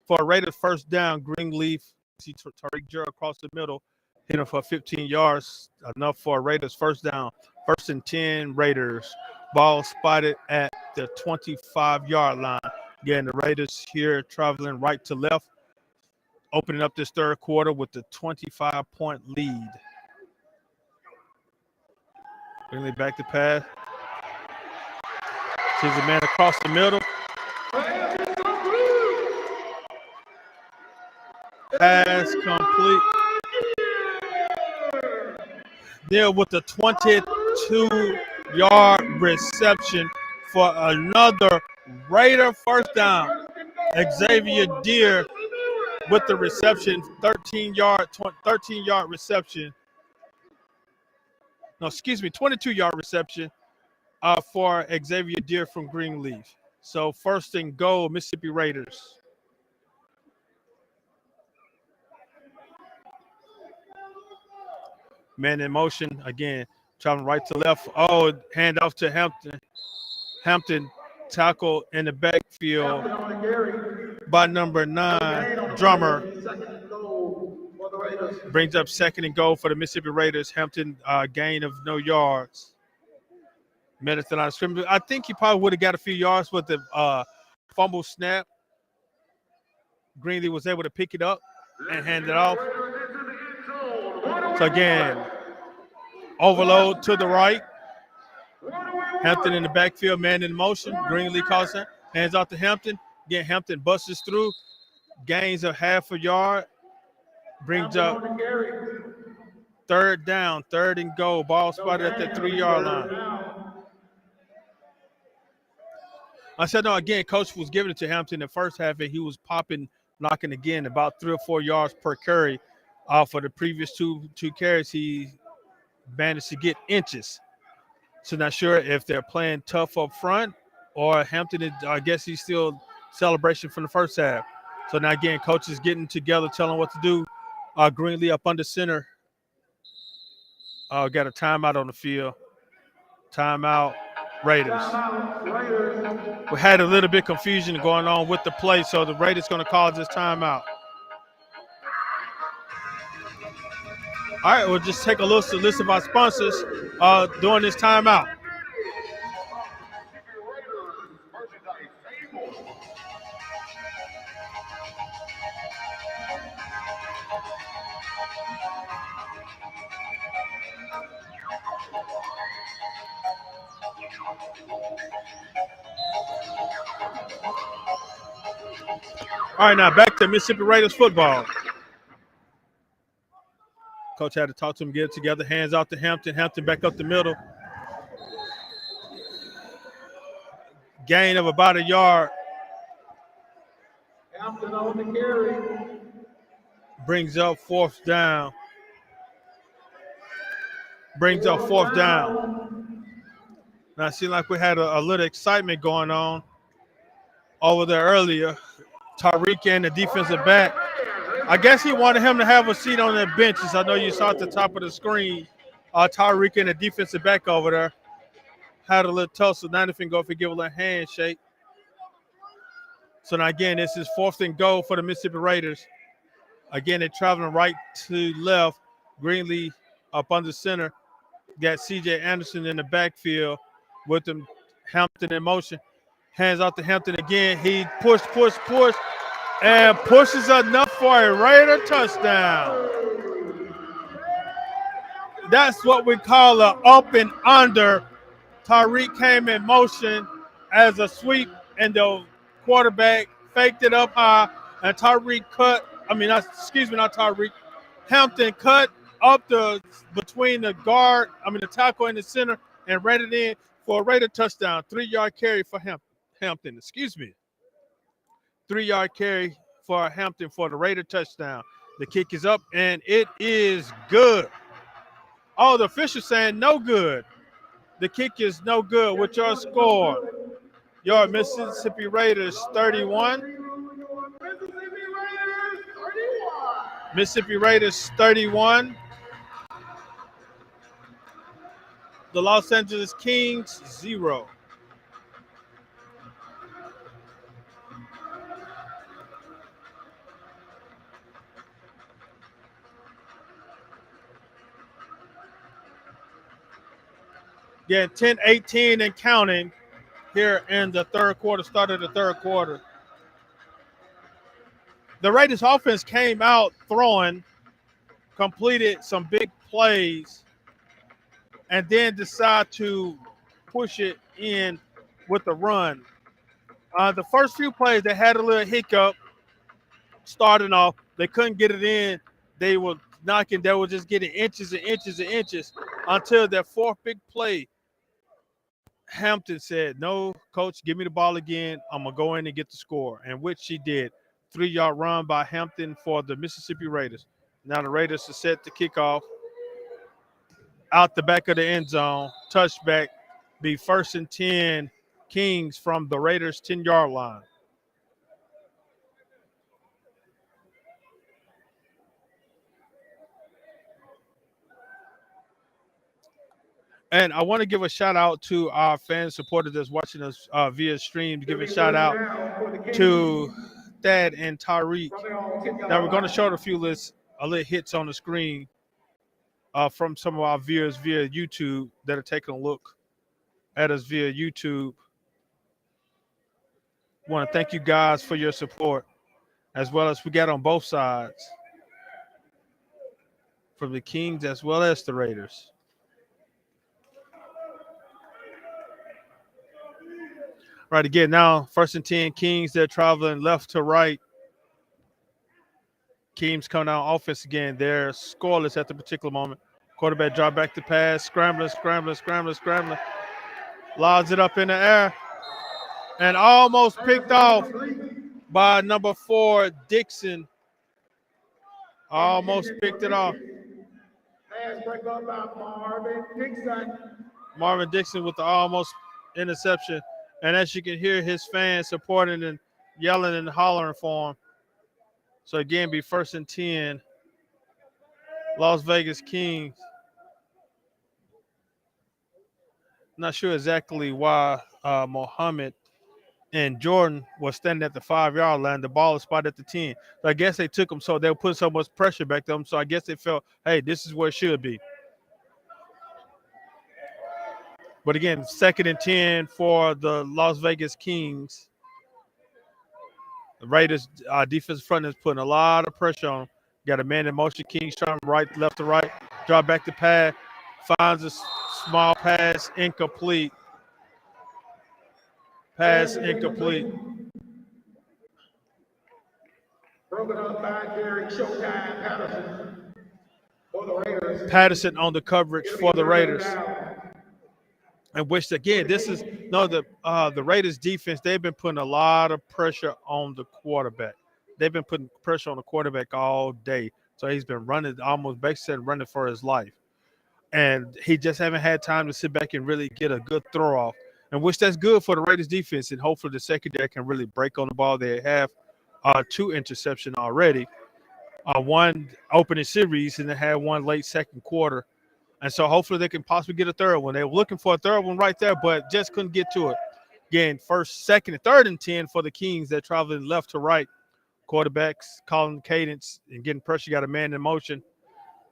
for a Raiders first down. Greenleaf, see Tyreek Gerald across the middle, hit him for 15 yards, enough for a Raiders first down. 1st and 10 Raiders. Ball spotted at the 25-yard line. Again, the Raiders here traveling right to left, opening up this third quarter with the 25-point lead. Greenleaf back to pass. Sees a man across the middle. Pass complete. There with the 22-yard reception for another Raider first down. Xavier Deer with the reception, 13-yard reception. No, excuse me, 22-yard reception for Xavier Deer from Greenleaf. So 1st and goal, Mississippi Raiders. Man in motion again, traveling right to left. Oh, hand off to Hampton. Hampton tackle in the backfield by number 9, Drummer. Brings up 2nd and goal for the Mississippi Raiders. Hampton gain of no yards. Minutes and out of scrimmage. I think he probably would have got a few yards with the fumble snap. Greenleaf was able to pick it up and hand it off. So again, overload to the right. Hampton in the backfield, man in motion. Greenleaf calls it. Hands off to Hampton. Again, Hampton busts through. Gains of half a yard. Brings up 3rd down, 3rd and goal. Ball spotted at the 3-yard line. I said, no, again, Coach was giving it to Hampton in the first half, and he was knocking again about 3 or 4 yards per carry. For the previous two carries, he managed to get inches. So not sure if they're playing tough up front or Hampton, I guess he's still celebration from the first half. So now, again, Coach is getting together, telling what to do. Greenleaf up under center. Got a timeout on the field. Timeout, Raiders. We had a little bit of confusion going on with the play, so the Raiders going to call this timeout. All right, we'll just take a list of our sponsors during this timeout. All right, now back to Mississippi Raiders football. Coach had to talk to him, get it together. Hands out to Hampton. Hampton back up the middle. Gain of about a yard. Hampton on the carry. Brings up 4th down. Now, it seemed like we had a little excitement going on over there earlier. Tyreek and the defensive back. I guess he wanted him to have a seat on the benches. I know you saw at the top of the screen. Tyreek and the defensive back over there had a little tussle. Now if he go, if he give a little handshake. So now again, this is 4th and goal for the Mississippi Raiders. Again, they're traveling right to left. Greenleaf up under center. Got C.J. Anderson in the backfield with them. Hampton in motion. Hands out to Hampton again. He push, and pushes enough for a Raider touchdown. That's what we call an up and under. Tyreek came in motion as a sweep, and the quarterback faked it up high, and Hampton cut between the the tackle and the center, and ran it in for a Raider touchdown. 3-yard carry for Hampton. Excuse me. 3-yard carry for Hampton for the Raider touchdown. The kick is up, and it is good. Oh, the official saying no good. The kick is no good. With your score, your Mississippi Raiders 31. Mississippi Raiders 31. The Los Angeles Kings 0. Again, 10-18 and counting here in the third quarter, start of the third quarter. The Raiders offense came out throwing, completed some big plays, and then decide to push it in with the run. The first few plays, they had a little hiccup starting off. They couldn't get it in. They were knocking. They were just getting inches and inches and inches until that fourth big play. Hampton said, no, coach, give me the ball again. I'm going to go in and get the score, and which she did. 3-yard run by Hampton for the Mississippi Raiders. Now the Raiders are set to kick off out the back of the end zone. Touchback, be 1st and 10, Kings from the Raiders' 10-yard line. And I want to give a shout out to our fan supporters that's watching us via stream. Give a shout out to Thad and Tyreek. Now we're going to show a little hits on the screen from some of our viewers via YouTube that are taking a look at us via YouTube. I want to thank you guys for your support, as well as we got on both sides from the Kings as well as the Raiders. Right, again, now 1st and 10, Kings, they're traveling left to right. Kings coming out offense again. They're scoreless at the particular moment. Quarterback drop back to pass, scrambling. Lobs it up in the air and almost picked off by number 4, Dixon. Almost picked it off. Pass break up by Marvin Dixon. Marvin Dixon with the almost interception. And as you can hear, his fans supporting and yelling and hollering for him. So again, be 1st and 10, Las Vegas Kings. Not sure exactly why Mohammed and Jordan was standing at the 5-yard line. The ball is spotted at the 10. So I guess they took them so they were putting so much pressure back to them. So I guess they felt, hey, this is where it should be. But again, 2nd and 10 for the Las Vegas Kings. The Raiders defensive front is putting a lot of pressure on them. Got a man in motion. Kings trying left to right. Drop back to pass. Finds a small pass, incomplete. Pass incomplete. Broken up by Gary Showtime Patterson for the Raiders. Patterson on the coverage for the Raiders. And which again, the Raiders defense, they've been putting a lot of pressure on the quarterback. They've been putting pressure on the quarterback all day. So he's been running, almost basically running for his life. And he just haven't had time to sit back and really get a good throw off. And which that's good for the Raiders defense. And hopefully the secondary can really break on the ball. They have 2 interceptions already. One opening series, and they had one late second quarter. And so hopefully they can possibly get a third one. They were looking for a third one right there, but just couldn't get to it. Again, 1st, 2nd, and 3rd and 10 for the Kings. They're traveling left to right. Quarterbacks calling cadence and getting pressure. Got a man in motion.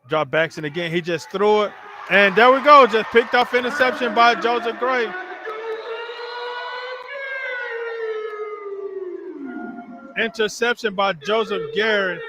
Drop backs, and again, he just threw it. And there we go. Just picked off interception by Joseph Gray. Interception by Joseph Gary.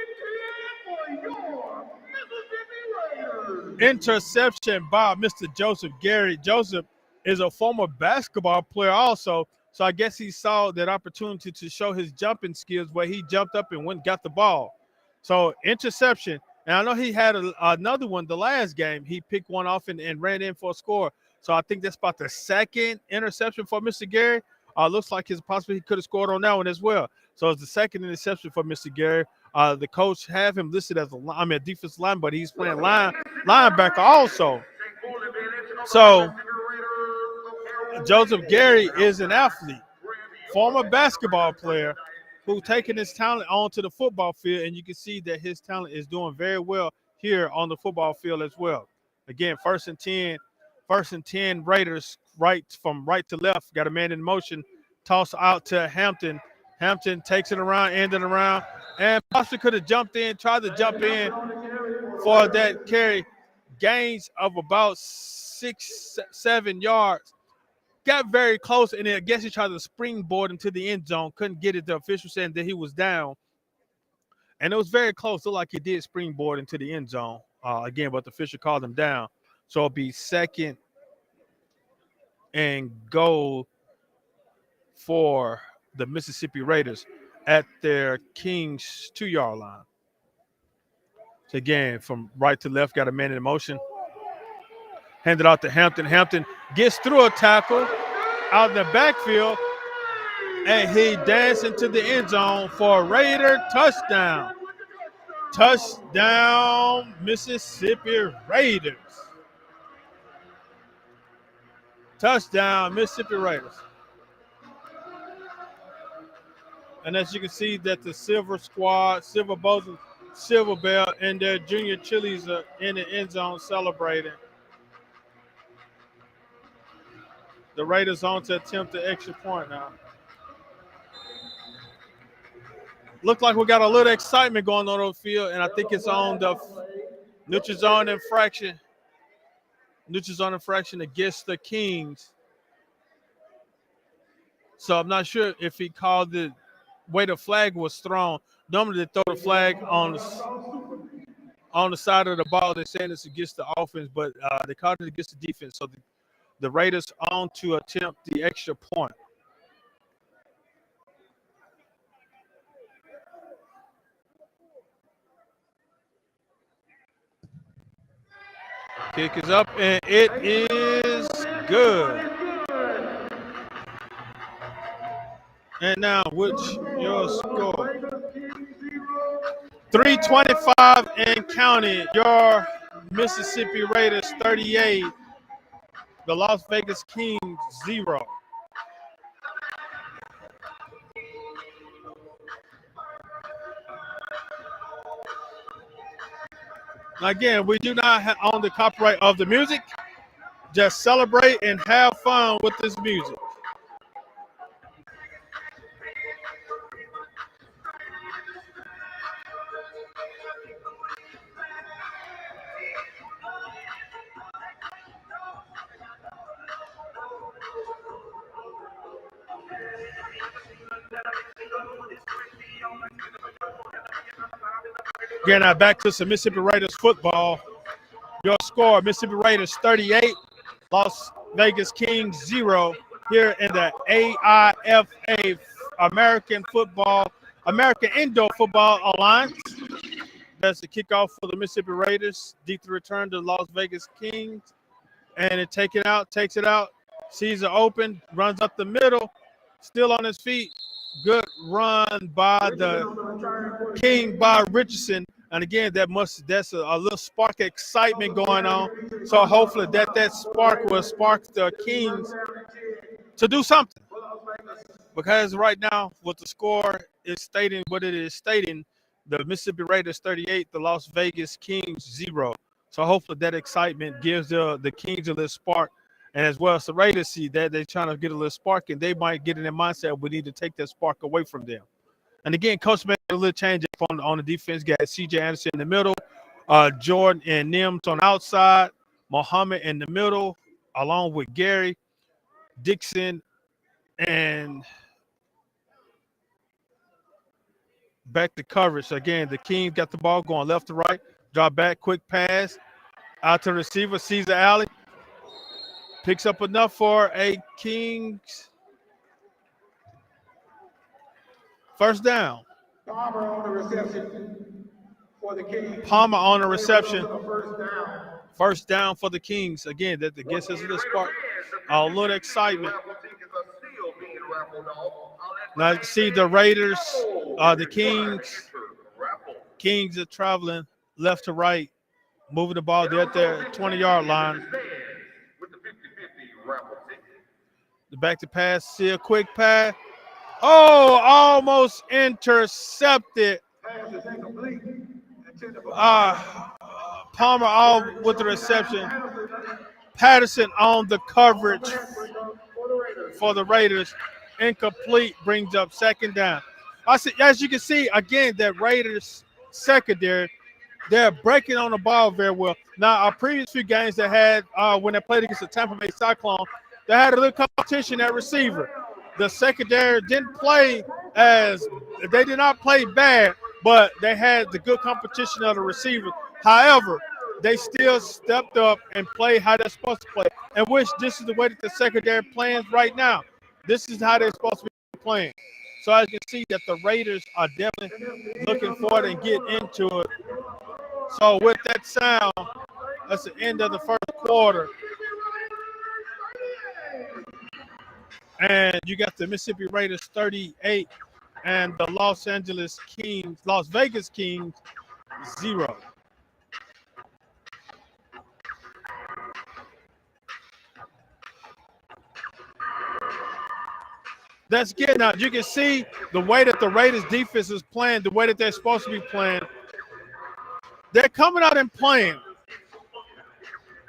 Interception by Mr. Joseph Gary. Joseph is a former basketball player also, so I guess he saw that opportunity to show his jumping skills where he jumped up and went and got the ball. So interception, And I know he had another one the last game. He picked one off and ran in for a score. So I think that's about the second interception for Mr. Gary. Looks like it's possible he could have scored on that one as well. So it's the second interception for Mr. Gary. The coach have him listed as a defensive line, but he's playing linebacker also. So Joseph Gary is an athlete, former basketball player who taken his talent onto the football field, and you can see that his talent is doing very well here on the football field as well. Again, first and 10 Raiders, from right to left, got a man in motion, toss out to Hampton. Hampton takes it around, ending around, and possibly could have tried to jump in for that carry. Gains of about 6-7 yards. Got very close, and then I guess he tried to springboard into the end zone. Couldn't get it. The official saying that he was down. And it was very close. Looked like he did springboard into the end zone again, but the official called him down. So it'll be second and goal for the Mississippi Raiders at their Kings 2-yard line. So again, from right to left, got a man in motion. Handed out to Hampton. Hampton gets through a tackle out in the backfield, and he danced into the end zone for a Raider touchdown. Touchdown, Mississippi Raiders. Touchdown, Mississippi Raiders. And as you can see that the Silver Squad, Silver Bosun, Silver Bell, and their junior Chili's are in the end zone celebrating. The Raiders on to attempt the extra point now. Look like we got a little excitement going on the field, and I think it's on the neutral zone infraction. Neutral zone infraction against the Kings. So I'm not sure if he called the way the flag was thrown. Normally they throw the flag on the side of the ball. They're saying it's against the offense, but they called it against the defense. So the Raiders on to attempt the extra point. Kick is up, and it is good. And now, what's your score? 325 and counting. Your Mississippi Raiders 38. The Las Vegas Kings 0. Again, we do not own the copyright of the music. Just celebrate and have fun with this music. Again, now back to some Mississippi Raiders football. Your score, Mississippi Raiders 38, Las Vegas Kings 0 here in the AIFA American Indoor Football Alliance. That's the kickoff for the Mississippi Raiders. Deep to return to Las Vegas Kings. And it takes it out, sees it open, runs up the middle, still on his feet. Good run by the King by Richardson. And again, that's a little spark of excitement going on. So hopefully that spark will spark the Kings to do something. Because right now, what the score is stating, what it is stating, the Mississippi Raiders 38, the Las Vegas Kings 0. So hopefully that excitement gives the Kings a little spark. And as well as the Raiders see that they're trying to get a little spark, and they might get in their mindset, we need to take that spark away from them. And again, coach made a little change up on the defense. Got C.J. Anderson in the middle, Jordan and Nims on the outside, Muhammad in the middle, along with Gary, Dixon, and back to coverage. Again, the Kings got the ball going left to right, drop back, quick pass, out to the receiver, Caesar Alley. Picks up enough for a Kings first down. Farmer on the reception. Palmer on the reception. First down for the Kings. Again, that gets us a little spark, a little excitement. Now you see the Raiders, the Kings are traveling left to right, moving the ball. They're at their 20-yard line. The back to pass, see a quick pass. Oh, almost intercepted. Palmer all with the reception. Patterson on the coverage for the Raiders. Incomplete, brings up second down. As you can see, again, that Raiders secondary, they're breaking on the ball very well. Now, our previous few games they had when they played against the Tampa Bay Cyclone, they had a little competition at receiver. The secondary they did not play bad, but they had the good competition of the receivers. However, they still stepped up and played how they're supposed to play, and which this is the way that the secondary plans right now. This is how they're supposed to be playing. So as you can see that the Raiders are definitely looking forward and get into it. So with that sound, that's the end of the first quarter. And you got the Mississippi Raiders 38 and the Las Vegas Kings 0. That's good. Now you can see the way that the Raiders defense is playing, the way that they're supposed to be playing. They're coming out and playing.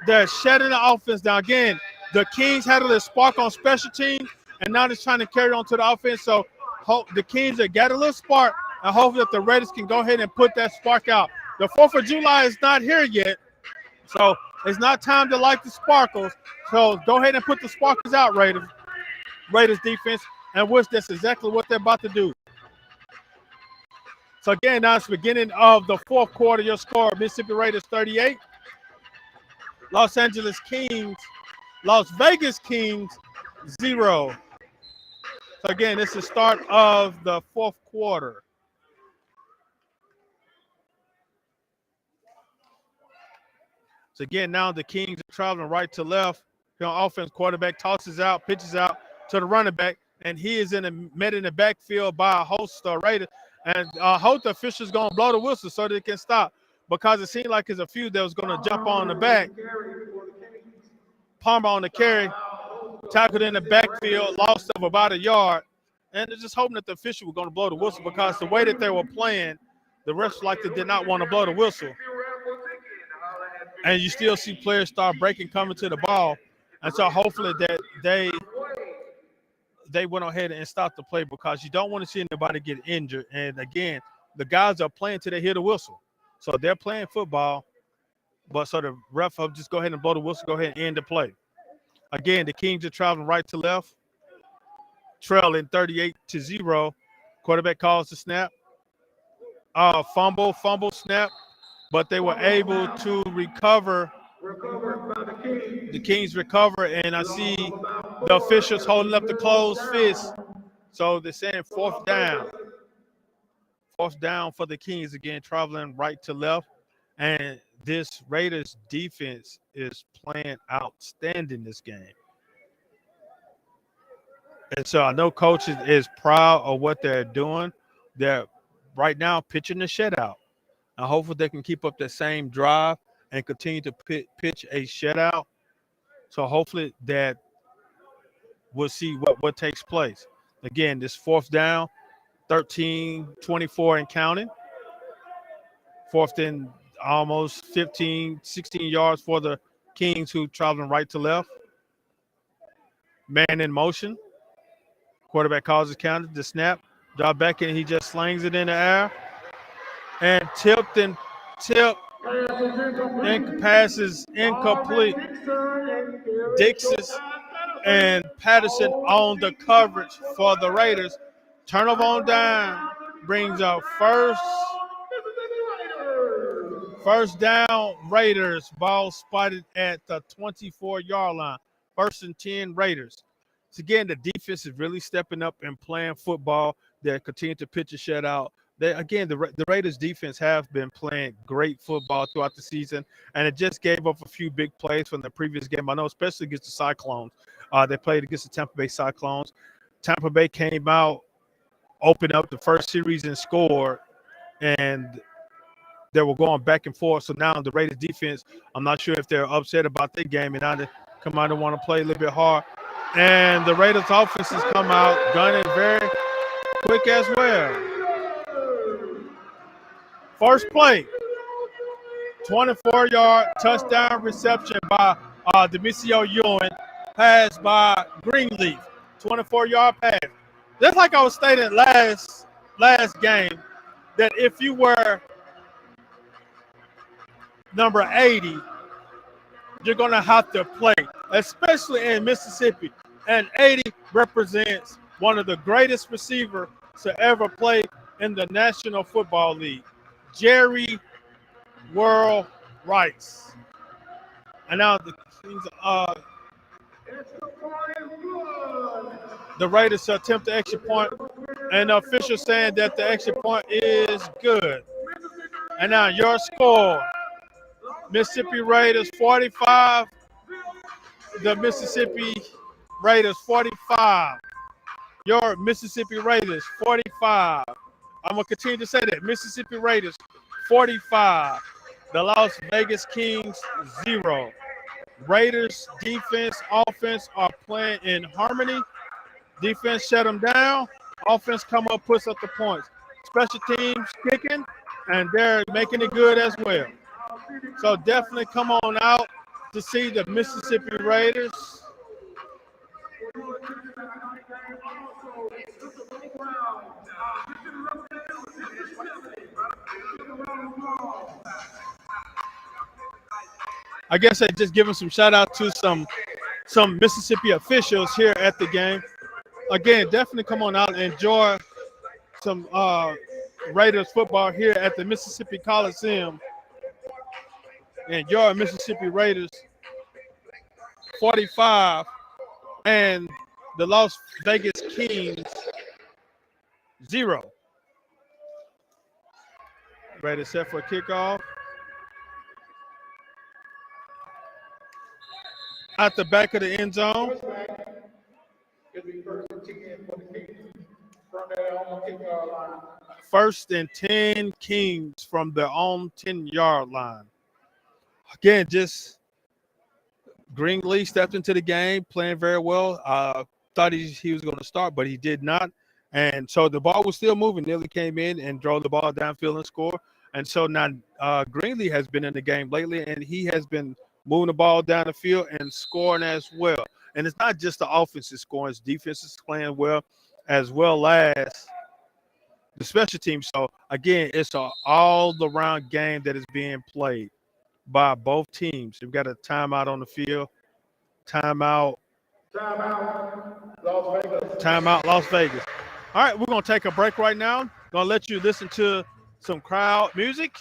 They're shutting the offense down. Again, the Kings had a little spark on special teams, and now they're trying to carry on to the offense. So the Kings have got a little spark, and hopefully that the Raiders can go ahead and put that spark out. The 4th of July is not here yet, so it's not time to light the sparkles. So go ahead and put the sparkles out, Raiders defense, and which that's exactly what they're about to do. So again, now it's the beginning of the fourth quarter. Your score: Mississippi Raiders 38, Las Vegas Kings 0. So again, this is the start of the fourth quarter. So again, now the Kings are traveling right to left. Here on offense, quarterback tosses out, pitches out to the running back, and he is met in the backfield by a host of Raiders. And I hope the official's going to blow the whistle so they can stop, because it seemed like there's a few that was going to jump on the back. Palmer on the carry, tackled in the backfield, lost of about a yard. And they're just hoping that the official was going to blow the whistle, because the way that they were playing, the refs did not want to blow the whistle. And you still see players start breaking, coming to the ball. And so hopefully that they went ahead and stopped the play, because you don't want to see anybody get injured. And again, the guys are playing till they hear the whistle. So they're playing football, but so the ref will just go ahead and blow the whistle, go ahead and end the play. Again, the Kings are traveling right to left, trailing 38-0. Quarterback calls the snap. Fumble snap, but they were able to recover. The Kings recover, and I see the officials holding up the closed fist. So they're saying fourth down. Fourth down for the Kings, again, traveling right to left. And this Raiders defense is playing outstanding this game. And so I know coach is proud of what they're doing. They're right now pitching the shutout. And hopefully they can keep up the same drive and continue to pitch a shutout. So hopefully that we'll see what takes place. Again, this fourth down, 13-24 and counting. Fourth and almost 15, 16 yards for the Kings, who traveling right to left. Man in motion. Quarterback calls his counter, the snap. Drop back, and he just slings it in the air. And tipped. Passes incomplete. Dixis and Patterson on the coverage for the Raiders. Turnover on down brings up first down Raiders. Ball spotted at the 24-yard line. 1st and 10 Raiders. So again, the defense is really stepping up and playing football. They continue to pitch a shutout. The Raiders defense have been playing great football throughout the season, and it just gave up a few big plays from the previous game. I know, especially against the Cyclones. They played against the Tampa Bay Cyclones. Tampa Bay came out, opened up the first series and scored, and they were going back and forth. So now the Raiders defense, I'm not sure if they're upset about their game, and now they come out and want to play a little bit hard. And the Raiders offense has come out gunning very quick as well. First play, 24-yard touchdown reception by Demisio Ewing, pass by Greenleaf, 24-yard pass. Just like I was stating last game, that if you were number 80, you're going to have to play, especially in Mississippi. And 80 represents one of the greatest receivers to ever play in the National Football League, Jerry World Rice. And now the Raiders attempt the extra point, and the official saying that the extra point is good. And now your score, Mississippi Raiders 45, the Mississippi Raiders 45. Your Mississippi Raiders 45. I'm going to continue to say that. Mississippi Raiders 45. The Las Vegas Kings 0. Raiders defense, offense are playing in harmony. Defense shut them down. Offense come up, puts up the points. Special teams kicking, and they're making it good as well. So definitely come on out to see the Mississippi Raiders. I guess I just giving some shout out to some Mississippi officials here at the game. Again, definitely come on out and enjoy some Raiders football here at the Mississippi Coliseum. And your Mississippi Raiders 45 and the Las Vegas Kings 0. Ready set for kickoff. At the back of the end zone. First and 10 Kings from their own 10-yard line. Again, just Greenlee stepped into the game, playing very well. Thought he was going to start, but he did not. And so the ball was still moving. Nearly came in and drove the ball downfield and scored. And so now Greenlee has been in the game lately, and he has been moving the ball down the field and scoring as well. And it's not just the offense is scoring, it's defense is playing well as the special teams. So, again, it's an all-around game that is being played by both teams. We've got a timeout on the field. Timeout, Las Vegas. Timeout, Las Vegas. All right, we're going to take a break right now. Going to let you listen to some crowd music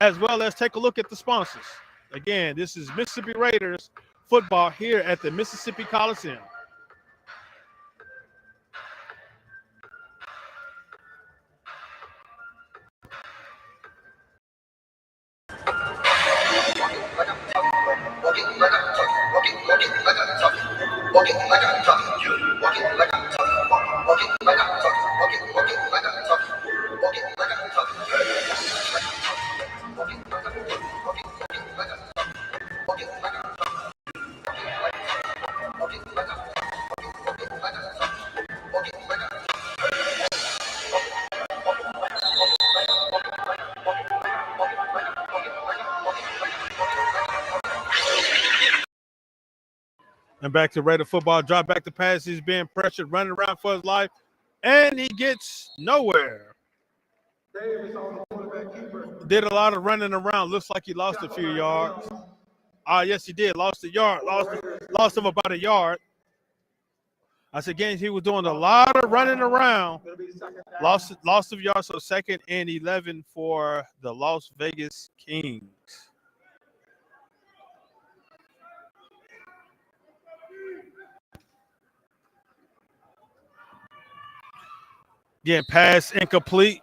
as well as take a look at the sponsors. Again, this is Mississippi Raiders football here at the Mississippi Coliseum. And back to Raider football. Drop back the pass. He's being pressured, running around for his life, and he gets nowhere. Did a lot of running around. Looks like he lost a few yards. Yes, he did. Lost a yard. Lost him about a yard. I said, again, he was doing a lot of running around. Lost of yards. So 2nd and 11 for the Las Vegas Kings. Again, pass incomplete.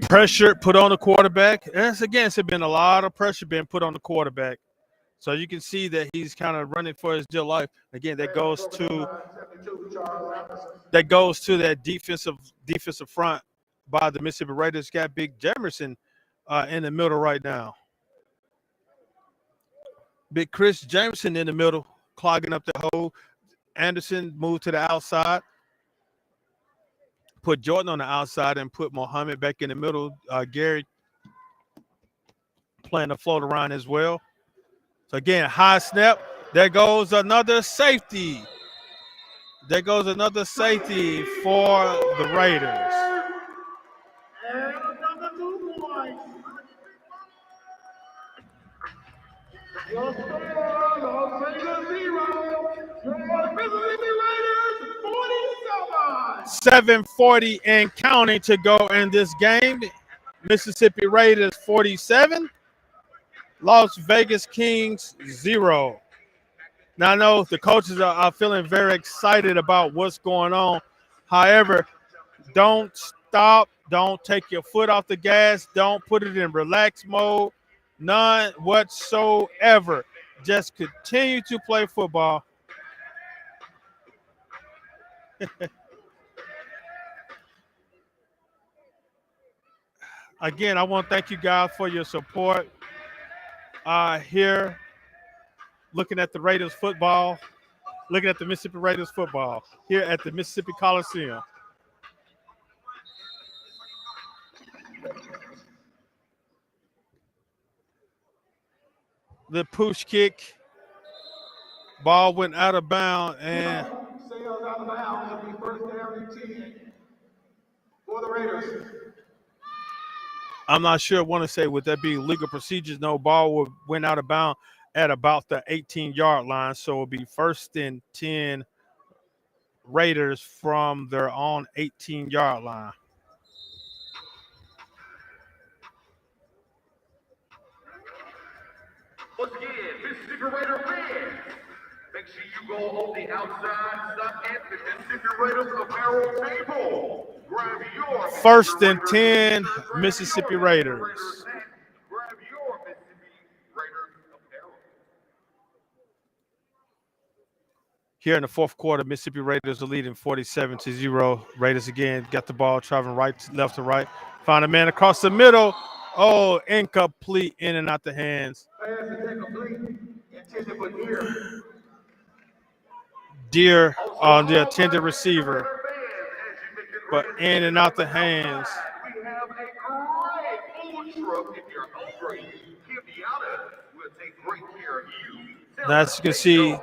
Pressure put on the quarterback. And again, it's been a lot of pressure being put on the quarterback. So you can see that he's kind of running for his dear life. Again, that goes to that defensive front by the Mississippi Raiders. Got Big Jamerson in the middle right now. Big Chris Jamerson in the middle, clogging up the hole. Anderson moved to the outside. Put Jordan on the outside and put Mohammed back in the middle. Gary playing the float around as well. So again, high snap. There goes another safety. There goes another safety for the Raiders. And another 2 points. Your score, Las Vegas 0. Your Mississippi Raiders 47. 7:40 and counting to go in this game. Mississippi Raiders 47. Las Vegas Kings 0. Now I know the coaches are feeling very excited about what's going on. However, don't stop. Don't take your foot off the gas. Don't put it in relax mode. None whatsoever. Just continue to play football. Again, I want to thank you guys for your support here. Looking at the Raiders football, looking at the Mississippi Raiders football here at the Mississippi Coliseum. The push kick, ball went out of bounds, and Sails out of bounds. It'll be first down and 10 for the Raiders. I'm not sure. I want to say, would that be legal procedures? No, ball went out of bounds at about the 18-yard line, so it'll be first and 10 Raiders from their own 18-yard line. Once again, Mississippi Raider fans, make sure you go on the outside, stop at the Mississippi Raiders apparel table. Grab your First and 10 Mississippi Raiders. Grab your Mississippi Raiders apparel. Here in the fourth quarter, Mississippi Raiders are leading 47-0. Raiders again got the ball traveling left to right. Found a man across the middle. Oh, incomplete, in and out the hands. Pass is incomplete. Intended for Deer. Deer on the intended receiver, but in and out the hands. We have a great food truck. If you're hungry, give me out of it. We'll take great care of you. Now, as you can see,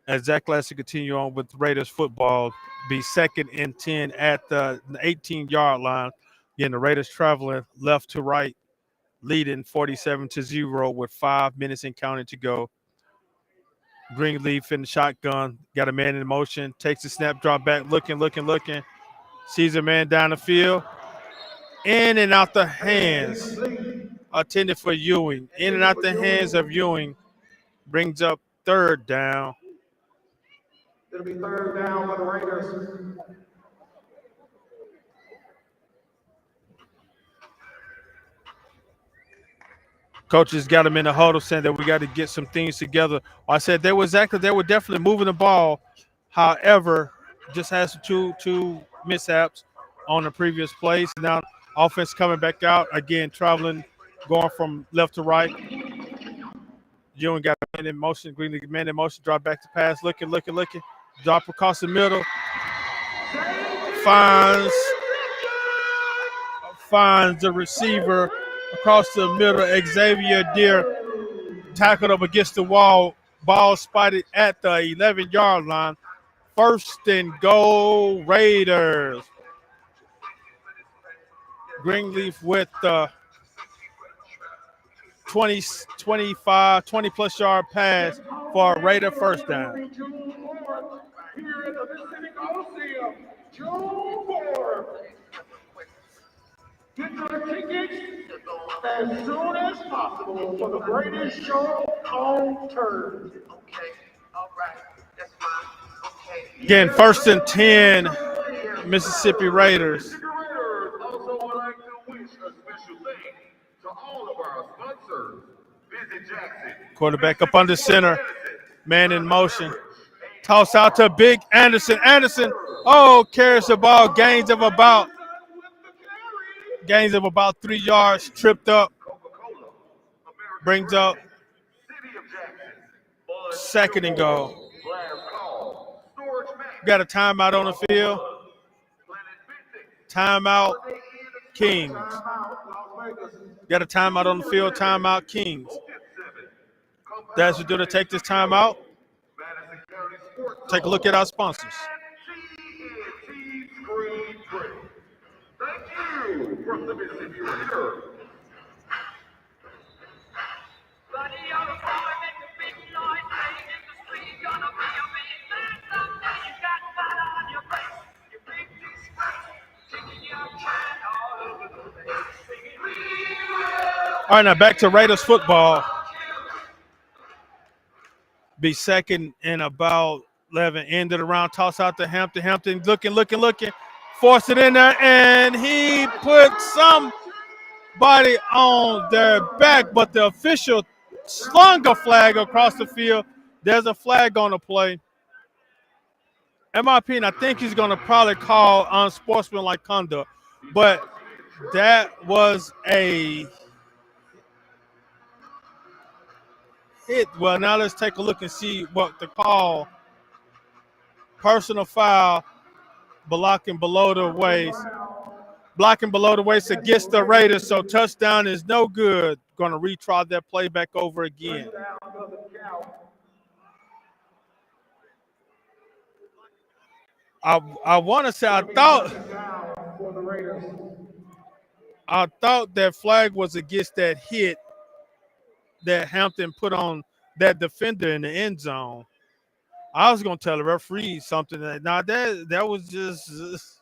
as Zach Lassie continue on with Raiders football, be second and 10 at the 18-yard line. Again, the Raiders traveling left to right, leading 47-0 with 5 minutes and counting to go. Greenleaf in the shotgun, got a man in motion, takes the snap, drop back, looking, sees a man down the field, in and out the hands, intended for Ewing, in and out the hands of Ewing, brings up third down. It'll be third down for the Raiders. Coaches got them in the huddle saying that we got to get some things together. I said they were definitely moving the ball. However, just has two mishaps on the previous plays. Now offense coming back out again, traveling, going from left to right. Ewing got a man in motion. Greenleaf man in motion. Drop back to pass. Looking. Drop across the middle. Finds the receiver across the middle. Xavier Deer tackled up against the wall. Ball spotted at the 11-yard line. First and goal, Raiders. Greenleaf with the 20-plus yard pass for a Raider first down. Here at the Mississippi Coliseum, Joe Forbes. Get your tickets as soon as possible for the greatest show on turf. Okay, all right, that's fine. Okay. Again, first and 10, Mississippi Raiders. Mississippi Raiders also would like to wish a special thanks to all of our sponsors. Visit Jackson. Quarterback up under center. Man in motion. Toss out to Big Anderson. Anderson, carries the ball. Gains of about 3 yards. Tripped up. Brings up second and goal. Got a timeout on the field. Timeout, Kings. Got a timeout on the field. Timeout, Kings. That's what do to take this timeout. Take a look at our sponsors. Thank you from the Mississippi Raiders. All right, now back to Raiders football. Be second and about 11. Ended around, toss out to Hampton. Hampton looking. Force it in there, and he put somebody on their back, but the official slung a flag across the field. There's a flag on the play. In my opinion, I think he's going to probably call unsportsmanlike conduct, but that was a hit. Well, now let's take a look and see what the call. Personal foul, blocking below the waist against the Raiders, so touchdown is no good. Going to retry that play back over again. I want to say I thought that flag was against that hit that Hampton put on that defender in the end zone. I was going to tell the referee something. That was just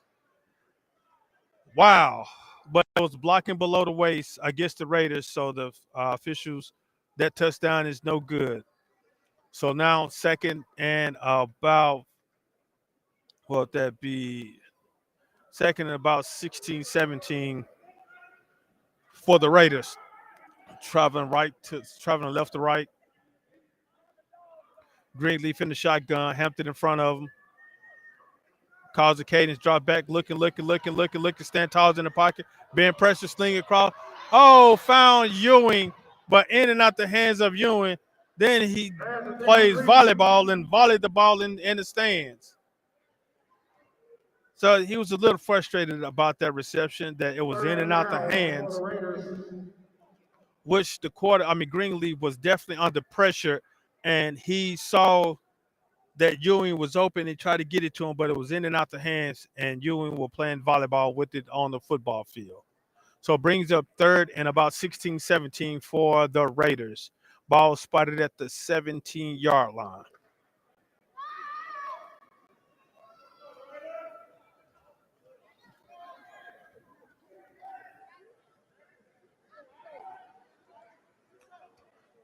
wow. But it was blocking below the waist against the Raiders, so the officials, that touchdown is no good. So now second and about, what that be? Second and about 16, 17 for the Raiders. Traveling left to right. Greenleaf in the shotgun. Hampton in front of him. Calls the cadence, drop back, looking, stand tall in the pocket. Being pressure, sling across. Found Ewing, but in and out the hands of Ewing. Then he plays volleyball and volleyed the ball in the stands. So he was a little frustrated about that reception, that it was in and out the hands, which Greenleaf was definitely under pressure, and he saw that Ewing was open and tried to get it to him, but it was in and out the hands, and Ewing was playing volleyball with it on the football field. So it brings up third and about 16, 17 for the Raiders. Ball spotted at the 17-yard line.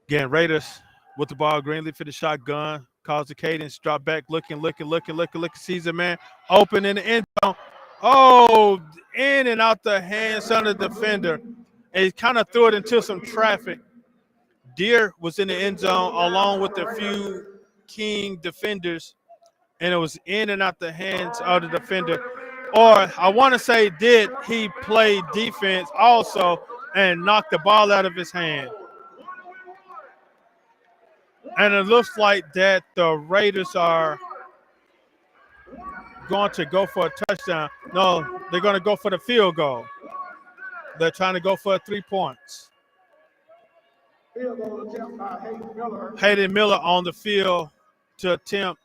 Again, Raiders with the ball. Greenleaf for the shotgun. Calls the cadence. Drop back. Looking. Sees a man open in the end zone. In and out the hands on the defender. And he kind of threw it into some traffic. Deere was in the end zone along with a few King defenders. And it was in and out the hands of the defender. Or I want to say, did he play defense also and knock the ball out of his hand? And it looks like that the Raiders are going to go for a touchdown. No, they're going to go for the field goal. They're trying to go for 3 points. Hayden Miller on the field to attempt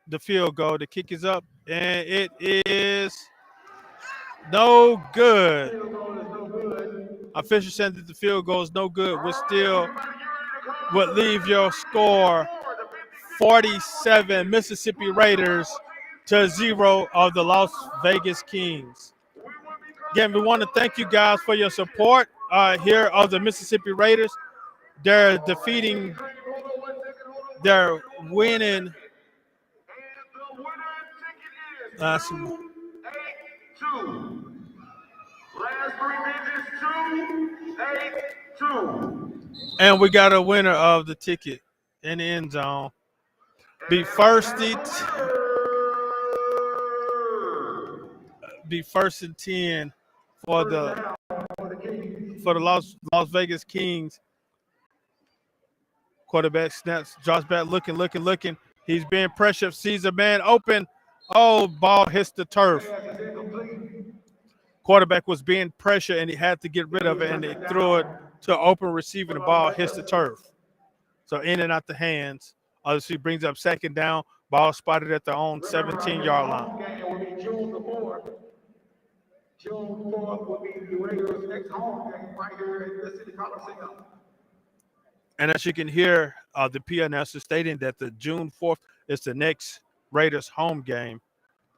the field goal. The kick is up, and it is no good. Official said that the field goal is no good, which still would leave your score 47 Mississippi Raiders to 0 of the Las Vegas Kings. Again, we want to thank you guys for your support here of the Mississippi Raiders. They're winning Last, 2. Last 3 digits, 282. and we got a winner of the ticket in the end zone. Be first and 10 for the Las Vegas Kings. Quarterback snaps, drops back, looking. He's being pressured, sees a man open. Oh, ball hits the turf. Quarterback was being pressured and he had to get rid of it, and they threw it to open receiver. The ball hits the turf. So in and out the hands. Obviously brings up second down. Ball spotted at their own 17-yard line. June 4th will be the Raiders' next home game right here at the City Coliseum. And as you can hear, the P announcer stating that the June 4th is the next Raiders home game.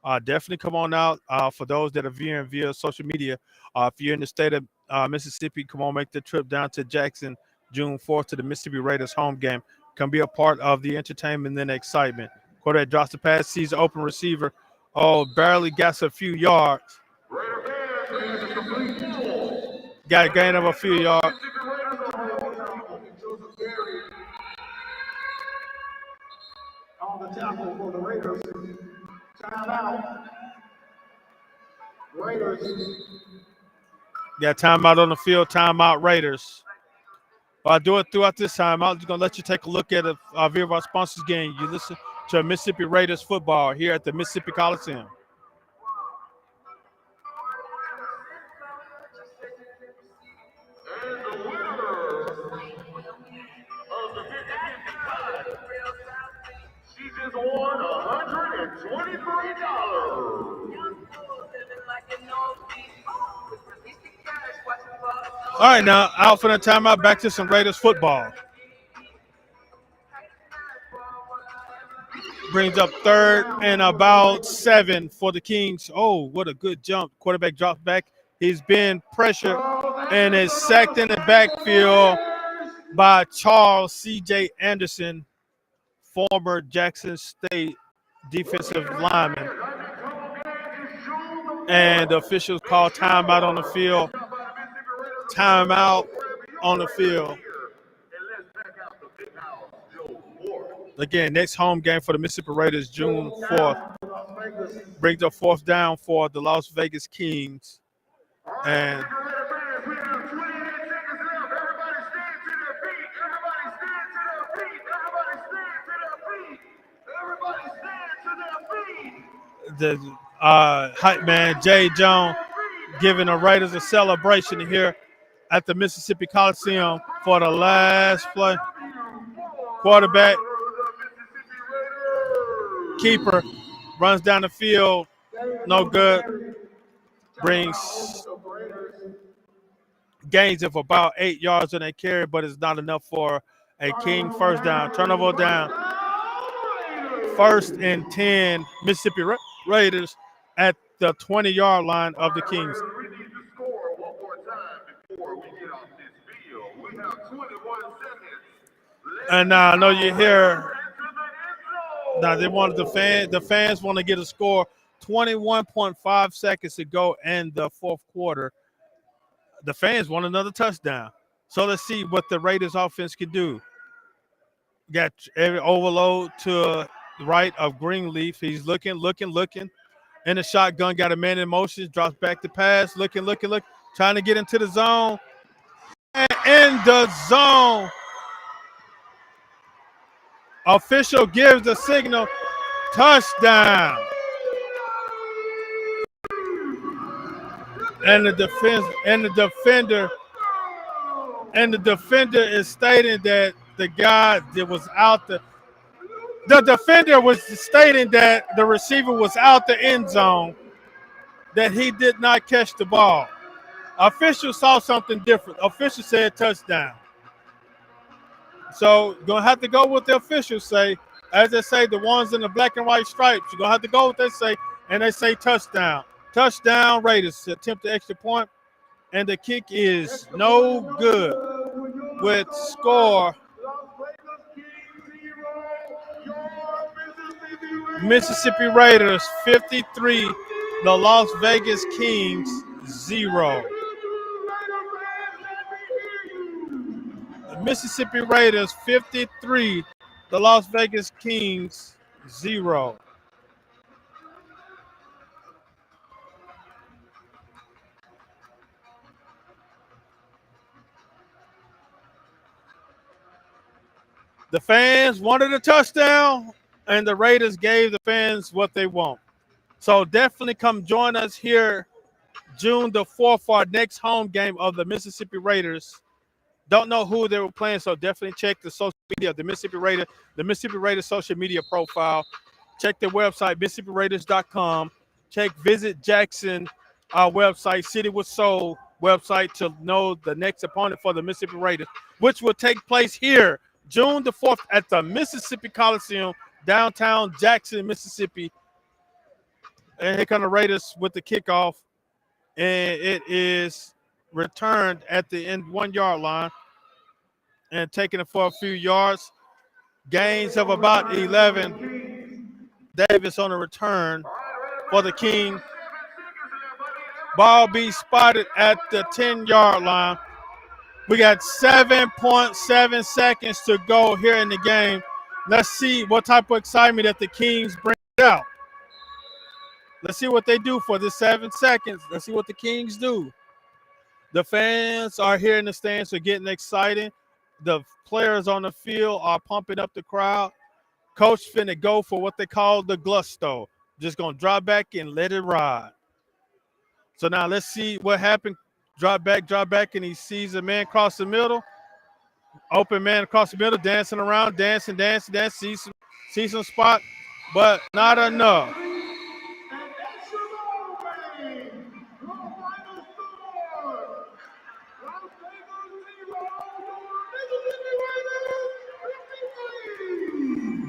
Definitely come on out. For those that are viewing via social media, if you're in the state of Mississippi, come on, make the trip down to Jackson June 4th to the Mississippi Raiders home game. Come be a part of the entertainment and the excitement. Quarterback drops the pass, sees the open receiver. Oh, barely gets a few yards. Got a gain of a few yards. On the tackle for the Raiders. Timeout. Raiders. Got timeout on the field, timeout Raiders. I'll do it throughout this time. I'm just going to let you take a look at a view of our sponsors game. You listen to Mississippi Raiders football here at the Mississippi Coliseum. And the winner of the 50-50 she just won $123. All right, now out for the timeout. Back to some Raiders football. Brings up 3rd and about 7 for the Kings. Oh, what a good jump. Quarterback drops back. He's been pressured and is sacked in the backfield by Charles C.J. Anderson, former Jackson State defensive lineman. And the officials call timeout on the field. Timeout on the field. Again, next home game for the Mississippi Raiders, June 4th. Brings up 4th down for the Las Vegas Kings. And the hype man, Jay Jones, giving the Raiders a celebration here at the Mississippi Coliseum for the last play. Quarterback, keeper, runs down the field, no good. Brings gains of about 8 yards on that carry, but it's not enough for a King first down. Turnover down. 1st and 10, Mississippi Raiders at the 20-yard line of the Kings. We need to score one more time before we get off this field. We have 21 seconds. And now I know you hear. Now they wanted the fans want to get a score. 21.5 seconds to go in the 4th quarter. The fans want another touchdown. So let's see what the Raiders offense can do. Got every overload to the right of Greenleaf. He's looking. In the shotgun, got a man in motion, drops back to pass, looking, trying to get into the zone. And in the zone. Official gives the signal, touchdown. And the defender is stating that the guy that was out the defender was stating that the receiver was out the end zone, that he did not catch the ball. Official saw something different. Official said touchdown. So you're going to have to go with the officials say. As they say, the ones in the black and white stripes, you're going to have to go with what they say, and they say touchdown. Touchdown, Raiders attempt the extra point, and the kick is no good with score. Mississippi Raiders 53, the Las Vegas Kings 0. The Mississippi Raiders 53, the Las Vegas Kings 0. The fans wanted a touchdown, and the Raiders gave the fans what they want. So definitely come join us here June the 4th for our next home game of the Mississippi Raiders. Don't know who they were playing, so definitely check the social media of the Mississippi Raiders social media profile. Check their website, MississippiRaiders.com. Check Visit Jackson, our website, City with Soul website to know the next opponent for the Mississippi Raiders, which will take place here June the 4th at the Mississippi Coliseum, downtown Jackson, Mississippi. And here come the Raiders with the kickoff, and it is returned at the end 1 yard line and taking it for a few yards. Gains of about 11. Davis on the return for the King. Ball be spotted at the 10-yard line. We got 7.7 seconds to go here in the game. Let's see what type of excitement that the Kings bring out. Let's see what they do for this 7 seconds. Let's see what the Kings do. The fans are here in the stands, are getting excited. The players on the field are pumping up the crowd. Coach finna go for what they call the gusto. Just gonna drop back and let it ride. So now let's see what happened. Drop back, and he sees a man across the middle. Open man across the middle, dancing around, dancing. See some spot, but not enough.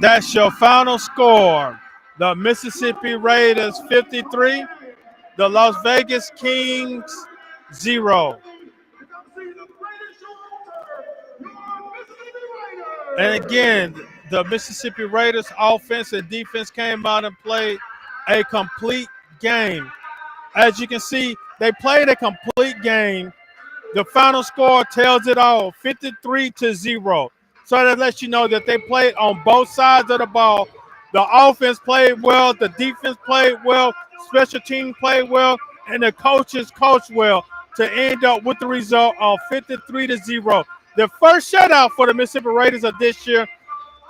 That's your final score. The Mississippi Raiders 53, the Las Vegas Kings 0. And again, the Mississippi Raiders offense and defense came out and played a complete game. As you can see, they played a complete game. The final score tells it all, 53-0. So that lets you know that they played on both sides of the ball. The offense played well, the defense played well, special team played well, and the coaches coached well to end up with the result of 53-0. The first shutout for the Mississippi Raiders of this year.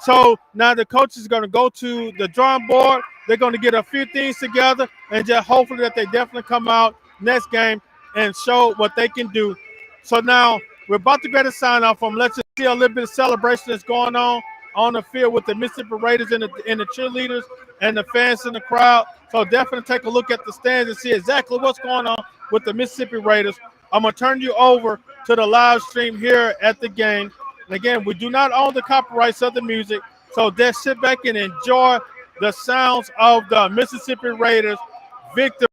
So now the coaches are going to go to the drawing board. They're going to get a few things together and just hopefully that they definitely come out next game and show what they can do. So now we're about to get a sign off from. Let's just see a little bit of celebration that's going on the field with the Mississippi Raiders and the cheerleaders and the fans in the crowd. So definitely take a look at the stands and see exactly what's going on with the Mississippi Raiders. I'm going to turn you over to the live stream here at the game. And again, we do not own the copyrights of the music, so just sit back and enjoy the sounds of the Mississippi Raiders victory.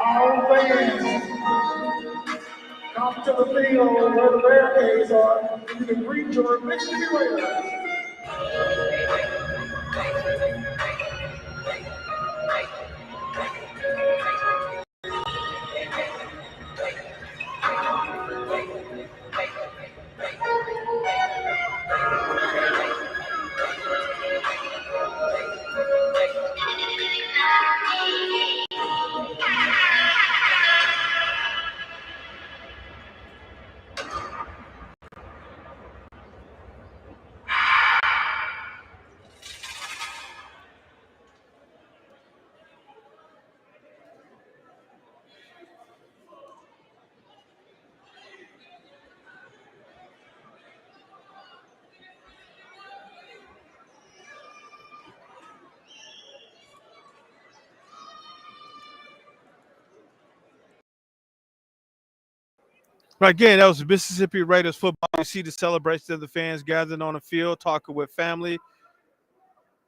All fans, come to the field where the barricades are. You can greet your Mississippi Raiders. Again, that was Mississippi Raiders football. You see the celebration of the fans gathering on the field, talking with family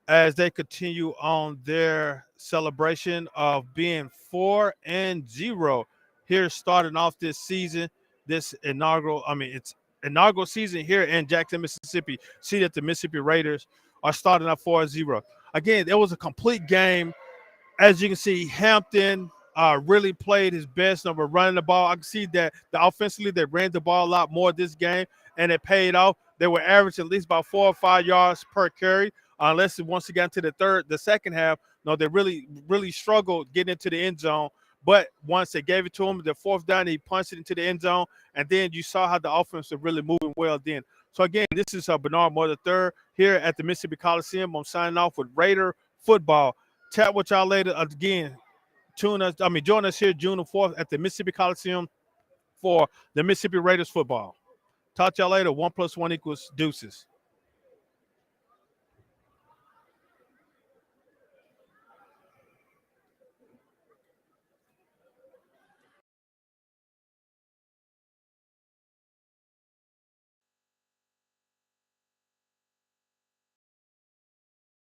as they continue on their celebration of being 4-0 here, starting off this season, this inaugural. It's inaugural season here in Jackson, Mississippi. See that the Mississippi Raiders are starting up 4-0. Again, it was a complete game. As you can see, Hampton really played his best over running the ball. I can see that offensively they ran the ball a lot more this game, and it paid off. They were averaging at least about 4 or 5 yards per carry. Unless once they got into the second half, no, they really struggled getting into the end zone. But once they gave it to him, the fourth down, he punched it into the end zone, and then you saw how the offense was really moving well then. So again, this is Bernard Moore III here at the Mississippi Coliseum. I'm signing off with Raider football. Chat with y'all later. Again, join us here June the 4th at the Mississippi Coliseum for the Mississippi Raiders football. Talk to y'all later. 1 + 1 = deuces.